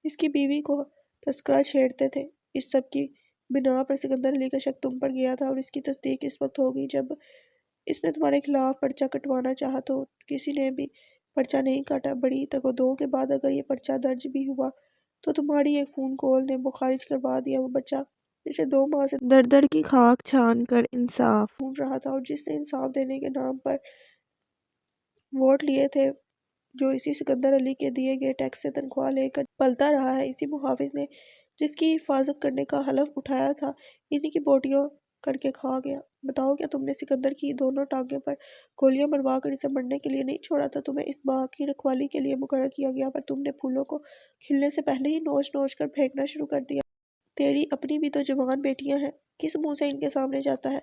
Speaker 1: اس کی بیوی کو تذکرہ چھیڑتے تھے۔ اس سب کی بنا پر سکندر علی کا شک تم پر گیا تھا، اور اس کی تصدیق اس وقت ہوگی جب اس نے تمہارے خلاف پرچہ کٹوانا چاہا تو کسی نے بھی پرچہ نہیں کاٹا۔ بڑی تگ و دو کے بعد اگر یہ پرچہ درج بھی ہوا تو تمہاری ایک فون کال نے وہ خارج کروا دیا۔ وہ بچہ پچھلے 2 ماہ سے
Speaker 2: در در کی خاک چھان کر انصاف
Speaker 1: ڈھونڈ رہا تھا، اور جس نے انصاف دینے کے نام پر ووٹ لیے تھے، جو اسی سکندر علی کے دیے گئے ٹیکس سے تنخواہ لے کر پلتا رہا ہے، اسی محافظ نے جس کی حفاظت کرنے کا حلف اٹھایا تھا، انہی کی بوٹیاں کر کے کھا گیا۔ بتاؤ، کیا تم نے سکندر کی دونوں ٹانگیں پر گولیاں مروا کر اسے مرنے کے لیے نہیں چھوڑا تھا؟ تمہیں اس باغ کی رکھوالی کے لیے مقرر کیا گیا، پر تم نے پھولوں کو کھلنے سے پہلے ہی نوچ نوچ کر پھینکنا شروع کر دیا۔ تیری اپنی بھی تو جوان بیٹیاں ہیں، کس منہ سے ان کے سامنے جاتا ہے؟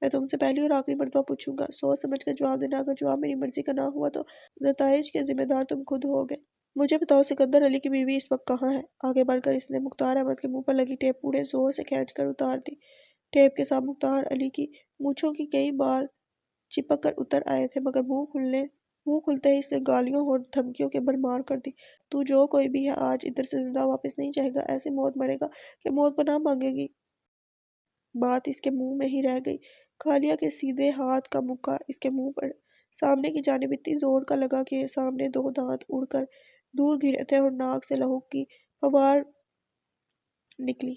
Speaker 1: میں تم سے پہلی اور آخری مرتبہ پوچھوں گا، سوچ سمجھ کر جواب دینا۔ اگر جواب میری مرضی کا نہ ہوا تو نتائج کے ذمہ دار تم خود ہوگے۔ مجھے بتاؤ، سکندر علی کی بیوی اس وقت کہاں ہے؟ آگے بڑھ کر اس نے مختار احمد کے منہ پر لگی ٹیپ پورے زور سے کھینچ کر اتار دی۔ ٹیپ کے ساتھ مختار علی کی مونچھوں کے کئی بال چپک کر اتر آئے تھے، مگر منہ کھلتے ہی اس نے گالیوں اور دھمکیوں کے بھرمار کر دی۔ تو جو کوئی بھی ہے، آج ادھر سے زندہ واپس نہیں جائے گا، ایسی موت مرے گا کہ موت پناہ مانگے گی۔ بات اس کے منہ میں ہی رہ گئی۔ کالیا کے سیدھے ہاتھ کا مکہ اس کے منہ پر سامنے کی جانب اتنی زور کا لگا کہ سامنے 2 دانت اڑ کر دور گرے تھے اور ناک سے لہو کی فوار نکلی۔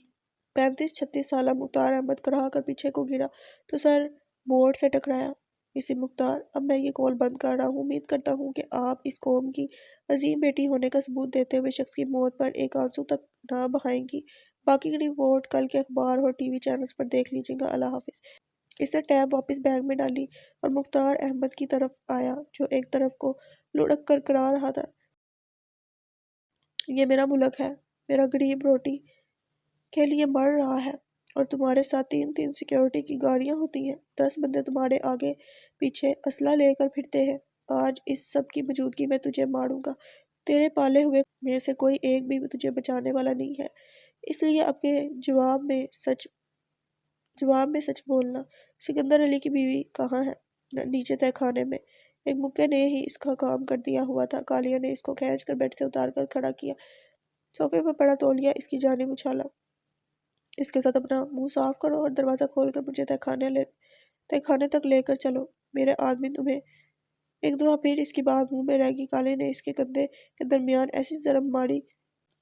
Speaker 1: 35-36 سالہ مختار احمد کراہ کر پیچھے کو گرا تو سر بورڈ سے ٹکرایا۔ اسی مختار، اب میں یہ کال بند کر رہا ہوں۔ امید کرتا ہوں کہ آپ اس قوم کی عظیم بیٹی ہونے کا ثبوت دیتے ہوئے شخص کی موت پر ایک آنسو تک نہ بہائیں گی۔ باقی کی رپورٹ کل کے اخبار اور ٹی وی چینلز پر دیکھ لیجیے گا۔ اللہ حافظ۔ اس نے ٹیپ واپس بیگ میں ڈالی اور مختار احمد کی طرف آیا، جو ایک طرف کو لڑک کر کرا رہا تھا۔ یہ میرا ملک ہے، میرا غریب روٹی کے لیے مر رہا ہے، اور تمہارے ساتھ 3 سیکیورٹی کی گاڑیاں ہوتی ہیں، 10 بندے تمہارے آگے پیچھے اسلحہ لے کر پھرتے ہیں۔ آج اس سب کی موجودگی میں تجھے ماروں گا۔ تیرے پالے ہوئے میں سے کوئی ایک بھی تجھے بچانے والا نہیں ہے، اس لیے اب کے جواب میں سچ بولنا۔ سکندر علی کی بیوی کہاں ہے؟ نیچے تہہ خانے میں۔ ایک مکے نے ہی اس کا کام کر دیا ہوا تھا۔ کالیا نے اس کو کھینچ کر بیڈ سے اتار کر کھڑا کیا، صوفے پر پڑا تولیہ اس کی جانب اچھالا۔ اس کے ساتھ اپنا منہ صاف کرو اور دروازہ کھول کر مجھے تہہ خانے تک لے کر چلو، میرے آدمی تمہیں۔ ایک دفعہ پھر اس کی بات منہ میں رہ گئی۔ کالے نے اس کے کندھے کے درمیان ایسی ضرب ماری،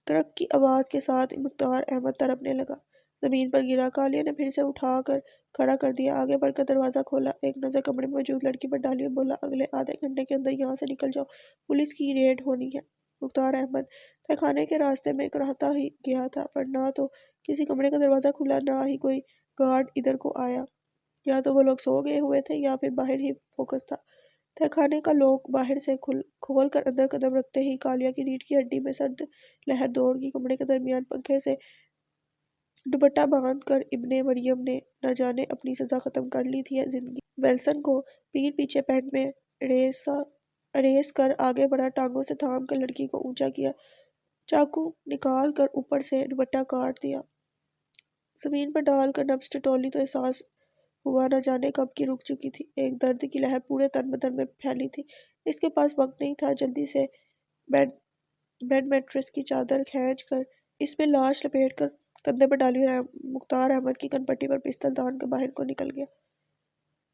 Speaker 1: کرک کی آواز کے ساتھ مختار احمد تڑپنے لگا، زمین پر گرا۔ کالیا نے پھر سے اٹھا کر کھڑا کر دیا، آگے بڑھ کر دروازہ کھولا، ایک نظر کمرے میں موجود لڑکی پر ڈالی اور بولا، اگلے آدھے گھنٹے کے اندر یہاں سے نکل جاؤ، پولیس کی ریڈ ہونی ہے۔ مختار احمد تہہ خانے کے راستے میں کراہتا ہی گیا تھا، پر نہ تو کسی کمرے کا دروازہ کھلا، نہ ہی کوئی گارڈ ادھر کو آیا۔ یا تو وہ لوگ سو گئے ہوئے تھے یا پھر باہر ہی فوکس تھا۔ تہہ خانے کا لوک باہر سے کھول کر اندر قدم رکھتے ہی کالیا کی ریڑھ کی ہڈی میں سرد لہر دوڑ گئی۔ کمرے کے درمیان پنکھے سے دوپٹہ باندھ کر ابن مریم نے نہ جانے اپنی سزا ختم کر لی تھی یا زندگی۔ ویلسن کو پیٹھ پیچھے پینٹ میں ریس کر آگے بڑھا، ٹانگوں سے تھام کر لڑکی کو اونچا کیا، چاقو نکال کر اوپر سے دوپٹہ کاٹ دیا، زمین پر ڈال کر نبض ٹٹولی تو احساس ہوا نہ جانے کب کی رک چکی تھی۔ ایک درد کی لہر پورے تن بدن میں پھیلی تھی۔ اس کے پاس وقت نہیں تھا، جلدی سے بیڈ میٹرس کی چادر کھینچ کر اس میں لاش لپیٹ کر کندھے پر ڈالی اور مختار احمد کی کن پٹی پر پستل تان کر باہر کو نکل گیا۔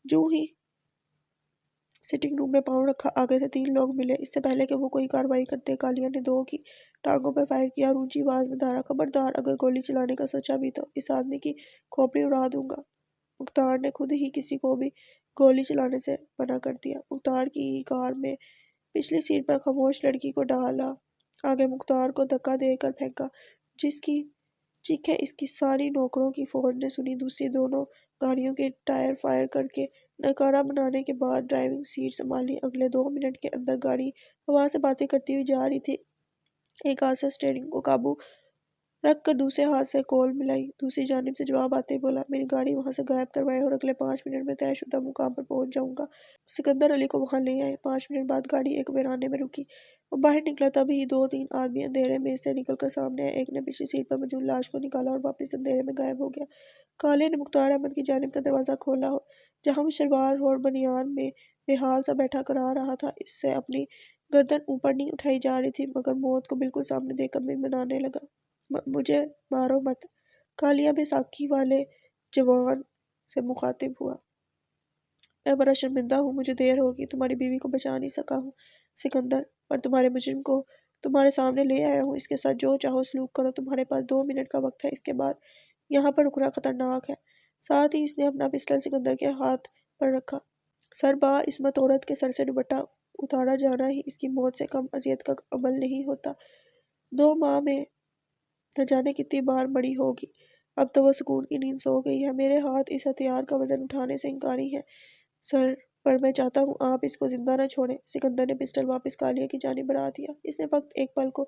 Speaker 1: جو ہی سٹنگ روم میں پاؤں رکھا، آگے سے 3 لوگ ملے۔ اس سے پہلے کہ وہ کوئی کارروائی کرتے، کالیا نے 2 کی ٹانگوں پر فائر کیا اور اونچی آواز میں دھارا، خبردار، اگر گولی چلانے کا سوچا بھی تو اس آدمی کی کھوپڑی اڑا دوں گا۔ مختار نے خود ہی کسی کو بھی گولی چلانے سے منع کر دیا۔ مختار کی کار میں پچھلی سیٹ پر خاموش لڑکی کو ڈالا، آگے مختار کو دھکا دے کر پھینکا، جس کی چیخیں اس کی ساری نوکروں کی فوج نے سنی۔ دوسری دونوں گاڑیوں کے ٹائر فائر کر کے ناکارہ بنانے کے بعد ڈرائیونگ سیٹ سنبھالی۔ اگلے 2 منٹ کے اندر گاڑی ہوا سے باتیں کرتی ہوئی جا رہی تھی۔ ایک ہاتھ سے اسٹیئرنگ کو قابو رکھ کر دوسرے ہاتھ سے کول ملائی۔ دوسری جانب سے جواب آتے ہی بولا، میری گاڑی وہاں سے غائب کروائیں اور اگلے 5 منٹ میں طے شدہ مقام پر پہنچ جاؤں گا۔ سکندر علی کو وہاں لے آئے۔ 5 منٹ بعد گاڑی ایک ویرانے میں رکی۔ وہ باہر نکلا، تبھی ہی 2-3 آدمی اندھیرے میں سے نکل کر سامنے آئے۔ ایک نے پچھلی سیٹ پر موجود لاش کو نکالا اور واپس اندھیرے میں غائب ہو گیا۔ کالیہ نے مختار احمد کی جانب کا دروازہ کھولا جہاں وہ شلوار اور بنیان میں بے حال سا بیٹھا کرا رہا تھا۔ اس سے اپنی گردن اوپر نہیں اٹھائی جا رہی تھی مگر موت کو بالکل سامنے دیکھ کر منمنانے لگا۔ مجھے مارو مت، کالیہ بیساکھی والے جوان سے مخاطب ہوا۔ میں بڑا شرمندہ ہوں، مجھے دیر ہوگی، تمہاری بیوی کو بچا نہیں سکا ہوں سکندر، پر تمہارے مجرم کو تمہارے سامنے لے آیا ہوں۔ اس کے ساتھ جو چاہو سلوک کرو، تمہارے پاس 2 منٹ کا وقت ہے، اس کے بعد یہاں پر رکنا خطرناک ہے۔ ساتھ ہی اس نے اپنا پسٹل سکندر کے ہاتھ پر رکھا۔ سر با عصمت عورت کے سر سے دوپٹہ اتارا جانا ہی اس کی موت سے کم اذیت کا عمل نہیں ہوتا۔ 2 ماہ میں نہ جانے کتنی بار مری ہوگی، اب تو وہ سکون کی نیند سو گئی ہے۔ میرے ہاتھ اس ہتھیار کا وزن اٹھانے سے انکاری ہیں سر، پر میں چاہتا ہوں آپ اس کو زندہ نہ چھوڑیں۔ سکندر نے پسٹل واپس کالیہ کی جانب بڑھا دیا۔ اس نے فقط ایک پل کو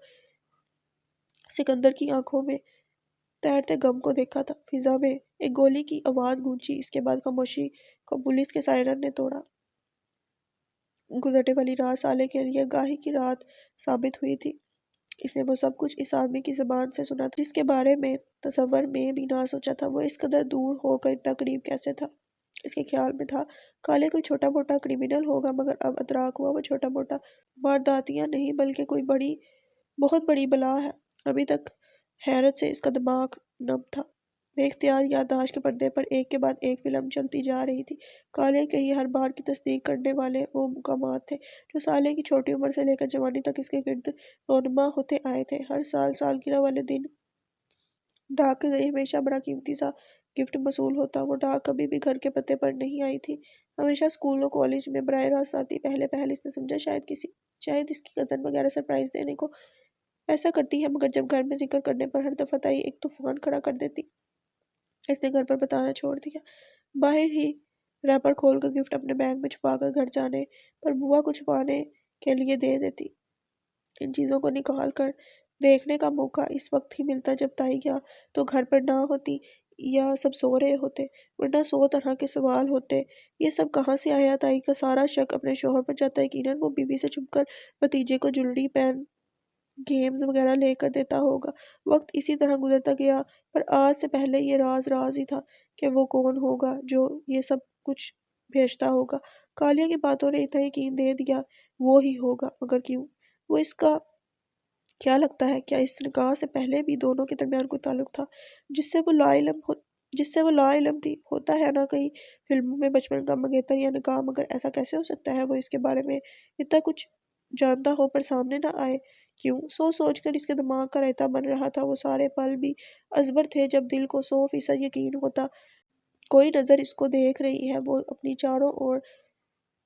Speaker 1: سکندر کی آنکھوں میں تیرتے غم کو دیکھا تھا۔ فضا میں ایک گولی کی آواز گونجی، اس کے بعد خاموشی کو پولیس کے سائرن نے توڑا۔ گزرنے والی رات سالے کے لیے گاہی کی رات ثابت ہوئی تھی۔ اس نے وہ سب کچھ اس آدمی کی زبان سے سنا تھا جس کے بارے میں تصور میں بھی نہ سوچا تھا۔ وہ اس قدر دور ہو کر اتنا قریب کیسے تھا؟ اس کے خیال میں تھا کالیہ کوئی چھوٹا موٹا کرمینل ہوگا، مگر اب ادراک ہوا وہ چھوٹا موٹا وارداتیہ نہیں بلکہ کوئی بہت بڑی بلا ہے۔ ابھی تک حیرت سے اس کا دماغ نم تھا۔ بے اختیار یادداشت کے پردے پر ایک کے بعد ایک فلم چلتی جا رہی تھی۔ کالیہ کے ہی ہر بار کی تصدیق کرنے والے وہ مقامات تھے جو سالے کی چھوٹی عمر سے لے کر جوانی تک اس کے گرد رونما ہوتے آئے تھے۔ ہر سال سالگرہ والے دن ڈاک کے ذریعے ہمیشہ بڑا قیمتی سا گفٹ موصول ہوتا۔ وہ ڈاک کبھی بھی گھر کے پتے پر نہیں آئی تھی، ہمیشہ اسکول و کالج میں براہ راست آتی۔ پہلے اس نے سمجھا شاید اس کی کزن وغیرہ سرپرائز دینے کو ایسا کرتی ہے، مگر جب گھر میں ذکر کرنے پر ہر دفعہ تائی ایک طوفان کھڑا کر دیتی۔ اس نے گھر پر بتانا چھوڑ دیا۔ باہر ہی ریپر کھول کر گفٹ اپنے بیگ میں چھپا کر گھر جانے پر بوا کو چھپانے کے لیے دے دیتی۔ ان چیزوں کو نکال کر دیکھنے کا موقع اس وقت ہی ملتا جب تائی یا تو گھر پر نہ ہوتی یا سب سو رہے ہوتے، ورنہ 100 طرح کے سوال ہوتے۔ یہ سب کہاں سے آیا؟ تائی کا سارا شک اپنے شوہر پر جاتا۔ یقیناً وہ بیوی سے چھپ کر بھتیجے کو جولری، پین، گیمز وغیرہ لے کر دیتا ہوگا۔ وقت اسی طرح گزرتا گیا، پر آج سے پہلے یہ راز ہی تھا کہ وہ کون ہوگا جو یہ سب کچھ بھیجتا ہوگا۔ کالیہ کی باتوں نے اتنا یقین دے دیا وہ ہی ہوگا، مگر کیوں؟ وہ اس کا کیا لگتا ہے؟ کیا اس نکاح سے پہلے بھی دونوں کے درمیان کوئی تعلق تھا جس سے وہ لا علم تھی؟ ہوتا ہے نا کئی فلموں میں بچپن کا منگیتر یا نکاح، مگر ایسا کیسے ہو سکتا ہے وہ اس کے بارے میں اتنا کچھ جانتا ہو پر سامنے نہ آئے؟ کیوں؟ سوچ کر اس کے دماغ کا رائتا بن رہا تھا۔ وہ سارے پل بھی ازبر تھے جب دل کو 100% یقین ہوتا کوئی نظر اس کو دیکھ رہی ہے۔ وہ اپنی چاروں اور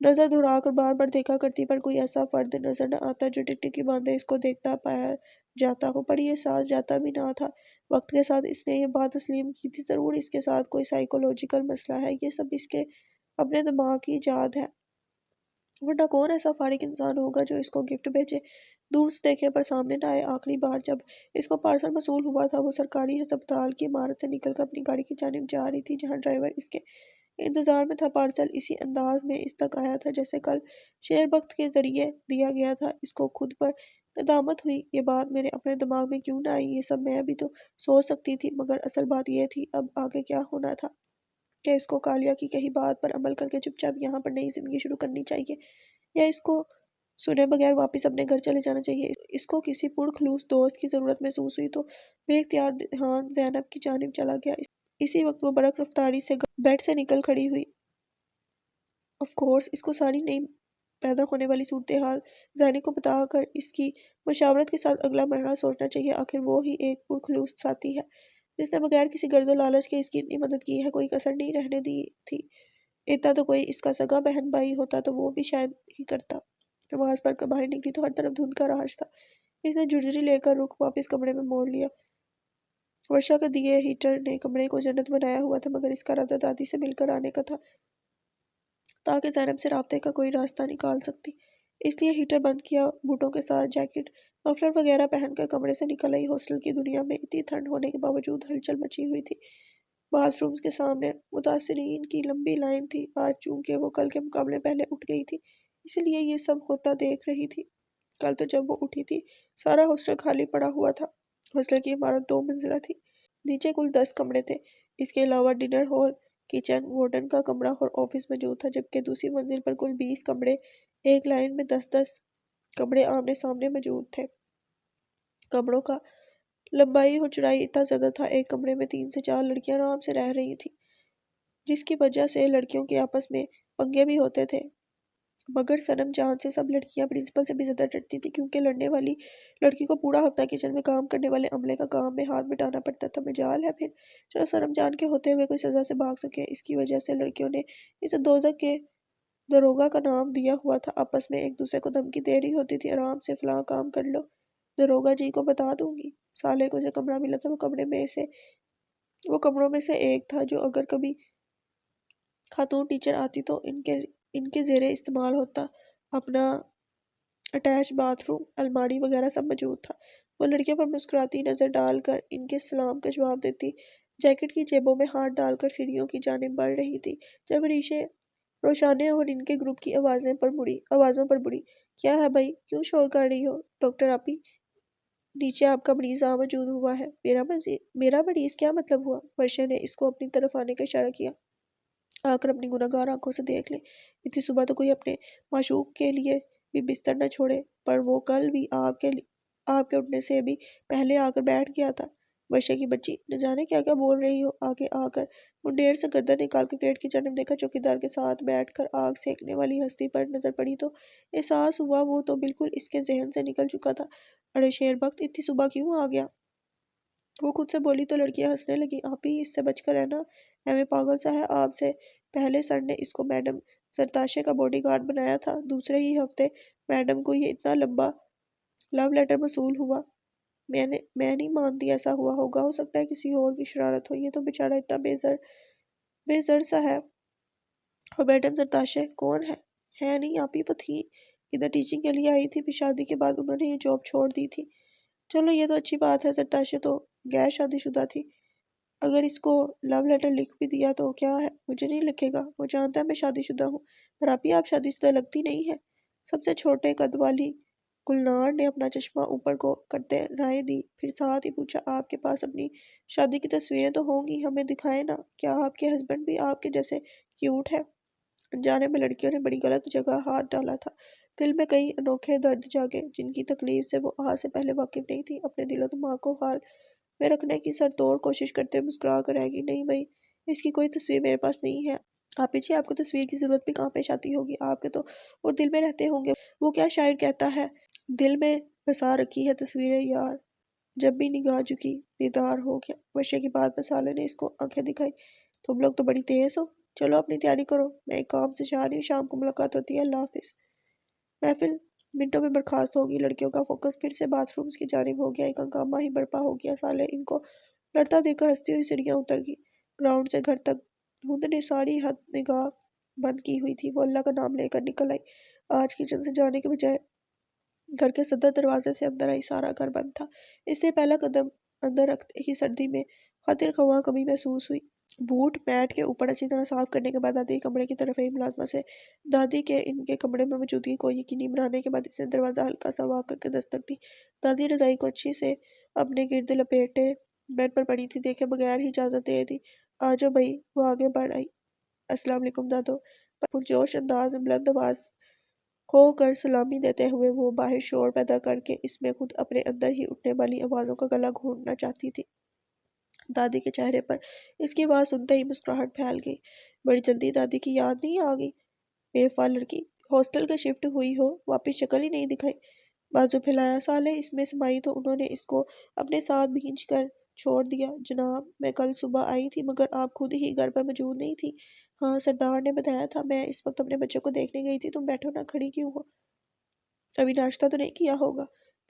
Speaker 1: نظر دھڑا کر بار بار دیکھا کرتی، پر کوئی ایسا فرد نظر نہ آتا جو ٹکٹکی باندھے اس کو دیکھتا پایا جاتا ہو۔ پر یہ ساز جاتا بھی نہ تھا۔ وقت کے ساتھ اس نے یہ بات تسلیم کی تھی، ضرور اس کے ساتھ کوئی سائیکولوجیکل مسئلہ ہے، یہ سب اس کے اپنے دماغ کی ایجاد ہے، ورنہ کون ایسا فارغ انسان ہوگا جو اس کو گفٹ بھیجے، دور سے دیکھنے پر سامنے نہ آئے۔ آخری بار جب اس کو پارسل موصول ہوا تھا وہ سرکاری ہسپتال کی عمارت سے نکل کر اپنی گاڑی کی جانب جا رہی تھی جہاں ڈرائیور اس کے انتظار میں تھا۔ پارسل اسی انداز میں اس تک آیا تھا جیسے کل شیر بخت کے ذریعے دیا گیا تھا۔ اس کو خود پر ندامت ہوئی، یہ بات میرے اپنے دماغ میں کیوں نہ آئی؟ یہ سب میں بھی تو سوچ سکتی تھی، مگر اصل بات یہ تھی اب آگے کیا ہونا تھا کہ اس کو کالیہ کی کہی بات پر عمل کر کے چپ چاپ یہاں پر نئی زندگی شروع کرنی چاہیے، یا اس کو سنے بغیر واپس اپنے گھر چلے جانا چاہیے۔ اس کو کسی پرخلوص دوست کی ضرورت محسوس ہوئی تو بے اختیار دھیان زینب کی جانب چلا گیا۔ اسی وقت وہ برق رفتاری سے بیڈ سے نکل کھڑی ہوئی۔ آف کورس اس کو ساری نئی پیدا ہونے والی صورتحال ذہنی کو بتا کر اس کی مشاورت کے ساتھ اگلا مرحلہ سوچنا چاہیے۔ آخر وہ ہی ایک پرخلوص ساتھی ہے جس نے بغیر کسی غرض و لالچ کے اس کی اتنی مدد کی ہے، کوئی کسر نہیں رہنے دی تھی۔ اتنا تو کوئی اس کا سگا بہن بھائی ہوتا تو وہ بھی شاید ہی کرتا۔ نماز پڑھ کر باہر نکلی تو ہر طرف دھند کا راج تھا۔ اس نے جھرجھری لے کر رخ واپس کمرے میں موڑ لیا۔ ورشا کے دیے ہیٹر نے کمرے کو جنت بنایا ہوا تھا، مگر اس کا ارادہ دادی سے مل کر آنے کا تھا۔ تاکہ زینب سے رابطے کا کوئی راستہ نکال سکتی۔ اس لیے ہیٹر بند کیا، بوٹوں کے ساتھ جیکٹ مفلر وغیرہ پہن کر کمرے سے نکل آئی۔ ہاسٹل کی دنیا میں اتنی ٹھنڈ ہونے کے باوجود ہلچل مچی ہوئی تھی۔ باتھ رومز کے سامنے متاثرین کی لمبی لائن تھی۔ آج چونکہ وہ کل کے مقابلے پہلے اٹھ گئی تھی، اس لیے یہ سب ہوتا دیکھ رہی تھی۔ کل تو جب وہ اٹھی تھی سارا ہاسٹل خالی پڑا ہوا تھا۔ ہاسٹل کی عمارت 2 منزلہ تھی۔ نیچے کل 10 کمرے تھے۔ اس کے علاوہ ڈنر ہال، کچن، وارڈن کا کمرہ اور آفس موجود تھا، جبکہ دوسری منزل پر کل 20 کمرے، ایک لائن میں 10-10 کمرے آمنے سامنے موجود تھے۔ کمروں کا لمبائی اور چوڑائی اتنا زیادہ تھا، ایک کمرے میں 3 سے 4 لڑکیاں آرام سے رہ رہی تھیں، جس کی وجہ سے لڑکیوں کے آپس میں پنگے بھی ہوتے تھے۔ مگر صنم جان سے سب لڑکیاں پرنسپل سے بھی زیادہ ڈرتی تھیں، کیونکہ لڑنے والی لڑکی کو پورا ہفتہ کچن میں کام کرنے والے عملے کا کام میں ہاتھ بٹانا پڑتا تھا۔ مجال ہے پھر جو صنم جان کے ہوتے ہوئے کوئی سزا سے بھاگ سکے۔ اس کی وجہ سے لڑکیوں نے اسے دوزخ کے داروغہ کا نام دیا ہوا تھا۔ آپس میں ایک دوسرے کو دھمکی دے رہی ہوتی تھی، آرام سے فلاں کام کر لو، داروغہ جی کو بتا دوں گی۔ سالے کو جو کمرہ ملا تھا وہ کمروں میں سے ایک تھا جو اگر کبھی خاتون ٹیچر آتی تو ان کے زیر استعمال ہوتا۔ اپنا اٹیچ باتھ روم، الماری وغیرہ سب موجود تھا۔ وہ لڑکیوں پر مسکراتی نظر ڈال کر ان کے سلام کا جواب دیتی، جیکٹ کی جیبوں میں ہاتھ ڈال کر سیڑھیوں کی جانب بڑھ رہی تھی، جب ریشے روشانے اور ان کے گروپ کی آوازوں پر بڑھی۔ کیا ہے بھائی، کیوں شور کر رہی ہو؟ ڈاکٹر آپی، نیچے آپ کا مریض موجود ہوا ہے۔ میرا مریض کیا مطلب ہوا؟ ورشا نے اس کو اپنی طرف آنے کا اشارہ کیا۔ آ کر اپنی گناہگار آنکھوں سے دیکھ لیں۔ اتنی صبح تو کوئی اپنے معشوق کے لیے بھی بستر نہ چھوڑے، پر وہ کل بھی آپ کے اٹھنے سے بھی پہلے آ کر بیٹھ گیا تھا۔ ورشا کی بچی، نہ جانے کیا کیا بول رہی ہو۔ آگے آ کر منڈیر سے گردن نکال کے گیٹ کی جانب دیکھا۔ چوکیدار کے ساتھ بیٹھ کر آگ سینکنے والی ہستی پر نظر پڑی تو احساس ہوا وہ تو بالکل اس کے ذہن سے نکل چکا تھا۔ ارے شیر بخت، اتنی صبح کیوں آ گیا؟ وہ خود سے بولی تو لڑکیاں ہنسنے لگیں۔ آپی، اس سے بچ کر رہنا، ایویں پاگل سا ہے۔ آپ سے پہلے سر نے اس کو میڈم زرتاشے کا باڈی گارڈ بنایا تھا، دوسرے ہی ہفتے میڈم کو یہ اتنا لمبا لو لیٹر موصول ہوا۔ میں نہیں مانتی ایسا ہوا ہوگا، ہو سکتا ہے کسی اور کی شرارت ہو۔ یہ تو بیچارہ اتنا بے زر سا ہے۔ اور میڈم زرتاشے کون ہے نہیں آپی، وہ تھی ادھر ٹیچنگ کے لیے آئی تھی، پھر شادی کے بعد انہوں نے یہ جاب چھوڑ دی تھی۔ چلو یہ تو اچھی بات ہے، زرتاشے تو غیر شادی شدہ تھی۔ اگر اس کو لو لیٹر لکھ بھی دیا تو کیا ہے، مجھے نہیں لکھے گا، وہ جانتا ہے میں شادی شدہ ہوں۔ پر آپی، آپ شادی شدہ لگتی نہیں ہے۔ سب سے چھوٹے قد والی گلنار نے اپنا چشمہ اوپر کو کرتے رائے دی، پھر ساتھ ہی پوچھا، آپ کے پاس اپنی شادی کی تصویریں تو ہوں گی، ہمیں دکھائیں نا۔ کیا آپ کے ہسبینڈ بھی آپ کے جیسے کیوٹ ہے؟ انجانے میں لڑکیوں نے بڑی غلط جگہ ہاتھ ڈالا تھا۔ دل میں کئی انوکھے درد جاگے جن کی تکلیف سے وہ آج سے پہلے واقف نہیں تھی۔ اپنے دل و دماغ کو حال میں رکھنے کی سر توڑ کوشش کرتے مسکرا کر رہ گی، نہیں بھائی، اس کی کوئی تصویر میرے پاس نہیں ہے۔ آپی جی، آپ کو تصویر کی ضرورت بھی کہاں پیش آتی ہوگی، آپ کے تو وہ دل میں رہتے ہوں گے۔ وہ کیا شاعر کہتا ہے، دل میں بسا رکھی ہے تصویر یار، جب بھی نگاہ جھکی دیدار ہو گیا۔ ورشا کی بات پر سالے نے اس کو آنکھیں دکھائی، تم لوگ تو بڑی تیز ہو، چلو اپنی تیاری کرو، میں ایک کام سے جا رہی ہوں، شام کو ملاقات ہوتی ہے، اللہ حافظ۔ محفل منٹوں میں برخاست ہوگی۔ لڑکیوں کا فوکس پھر سے باتھ رومز کی جانب ہو گیا، ایک ہنگامہ ہی برپا ہو گیا۔ سالے ان کو لڑتا دیکھ کر ہنستی ہوئی سیڑھیاں اتر گئی۔ گراؤنڈ سے گھر تک دھند نے ساری حد نگاہ بند کی ہوئی تھی۔ وہ اللہ کا نام لے کر نکل آئی۔ آج کچن سے جانے کے بجائے گھر کے صدر دروازے سے اندر آئی۔ سارا گھر بند تھا۔ اس نے پہلا قدم اندر رکھتے ہی سردی میں خاطر خواہ کمی محسوس ہوئی۔ بوٹ میٹ کے اوپر اچھی طرح صاف کرنے کے بعد دادی کے کمرے کی طرف ایک ملازمہ سے دادی کے ان کے کمرے میں موجودگی کو یقینی بنانے کے بعد اس نے دروازہ ہلکا سا واک کر کے دستک دی۔ دادی رضائی کو اچھی سے اپنے گرد لپیٹے بیڈ پر پڑی تھی، دیکھے بغیر ہی اجازت دے دی۔ آجو بھائی۔ وہ آگے بڑھ آئی۔ السلام علیکم دادو۔ پرجوش انداز میں بلند آواز ہو کر سلامی دیتے ہوئے وہ باہر شور پیدا کر کے اس میں خود اپنے اندر ہی اٹھنے والی آوازوں کا گلا گھونٹنا چاہتی تھی۔ دادی کے چہرے پر اس کی آواز سنتے ہی مسکراہٹ پھیل گئی۔ بڑی جلدی دادی کی یاد نہیں آ گئی؟ بے وفا لڑکی، ہاسٹل کے شفٹ ہوئی ہو، واپس شکل ہی نہیں دکھائی۔ بازو پھیلایا۔ سالے اس میں سمائی تو انہوں نے اس کو اپنے ساتھ بھینج کر چھوڑ دیا۔ جناب، میں کل صبح آئی تھی مگر آپ خود ہی گھر پر موجود نہیں تھی۔ ہاں، سردار نے بتایا تھا، میں اس وقت اپنے بچوں کو دیکھنے گئی تھی۔ تم بیٹھو نا، کھڑی کیوں ہو؟ ابھی ناشتہ تو نہیں کیا ہوگا؟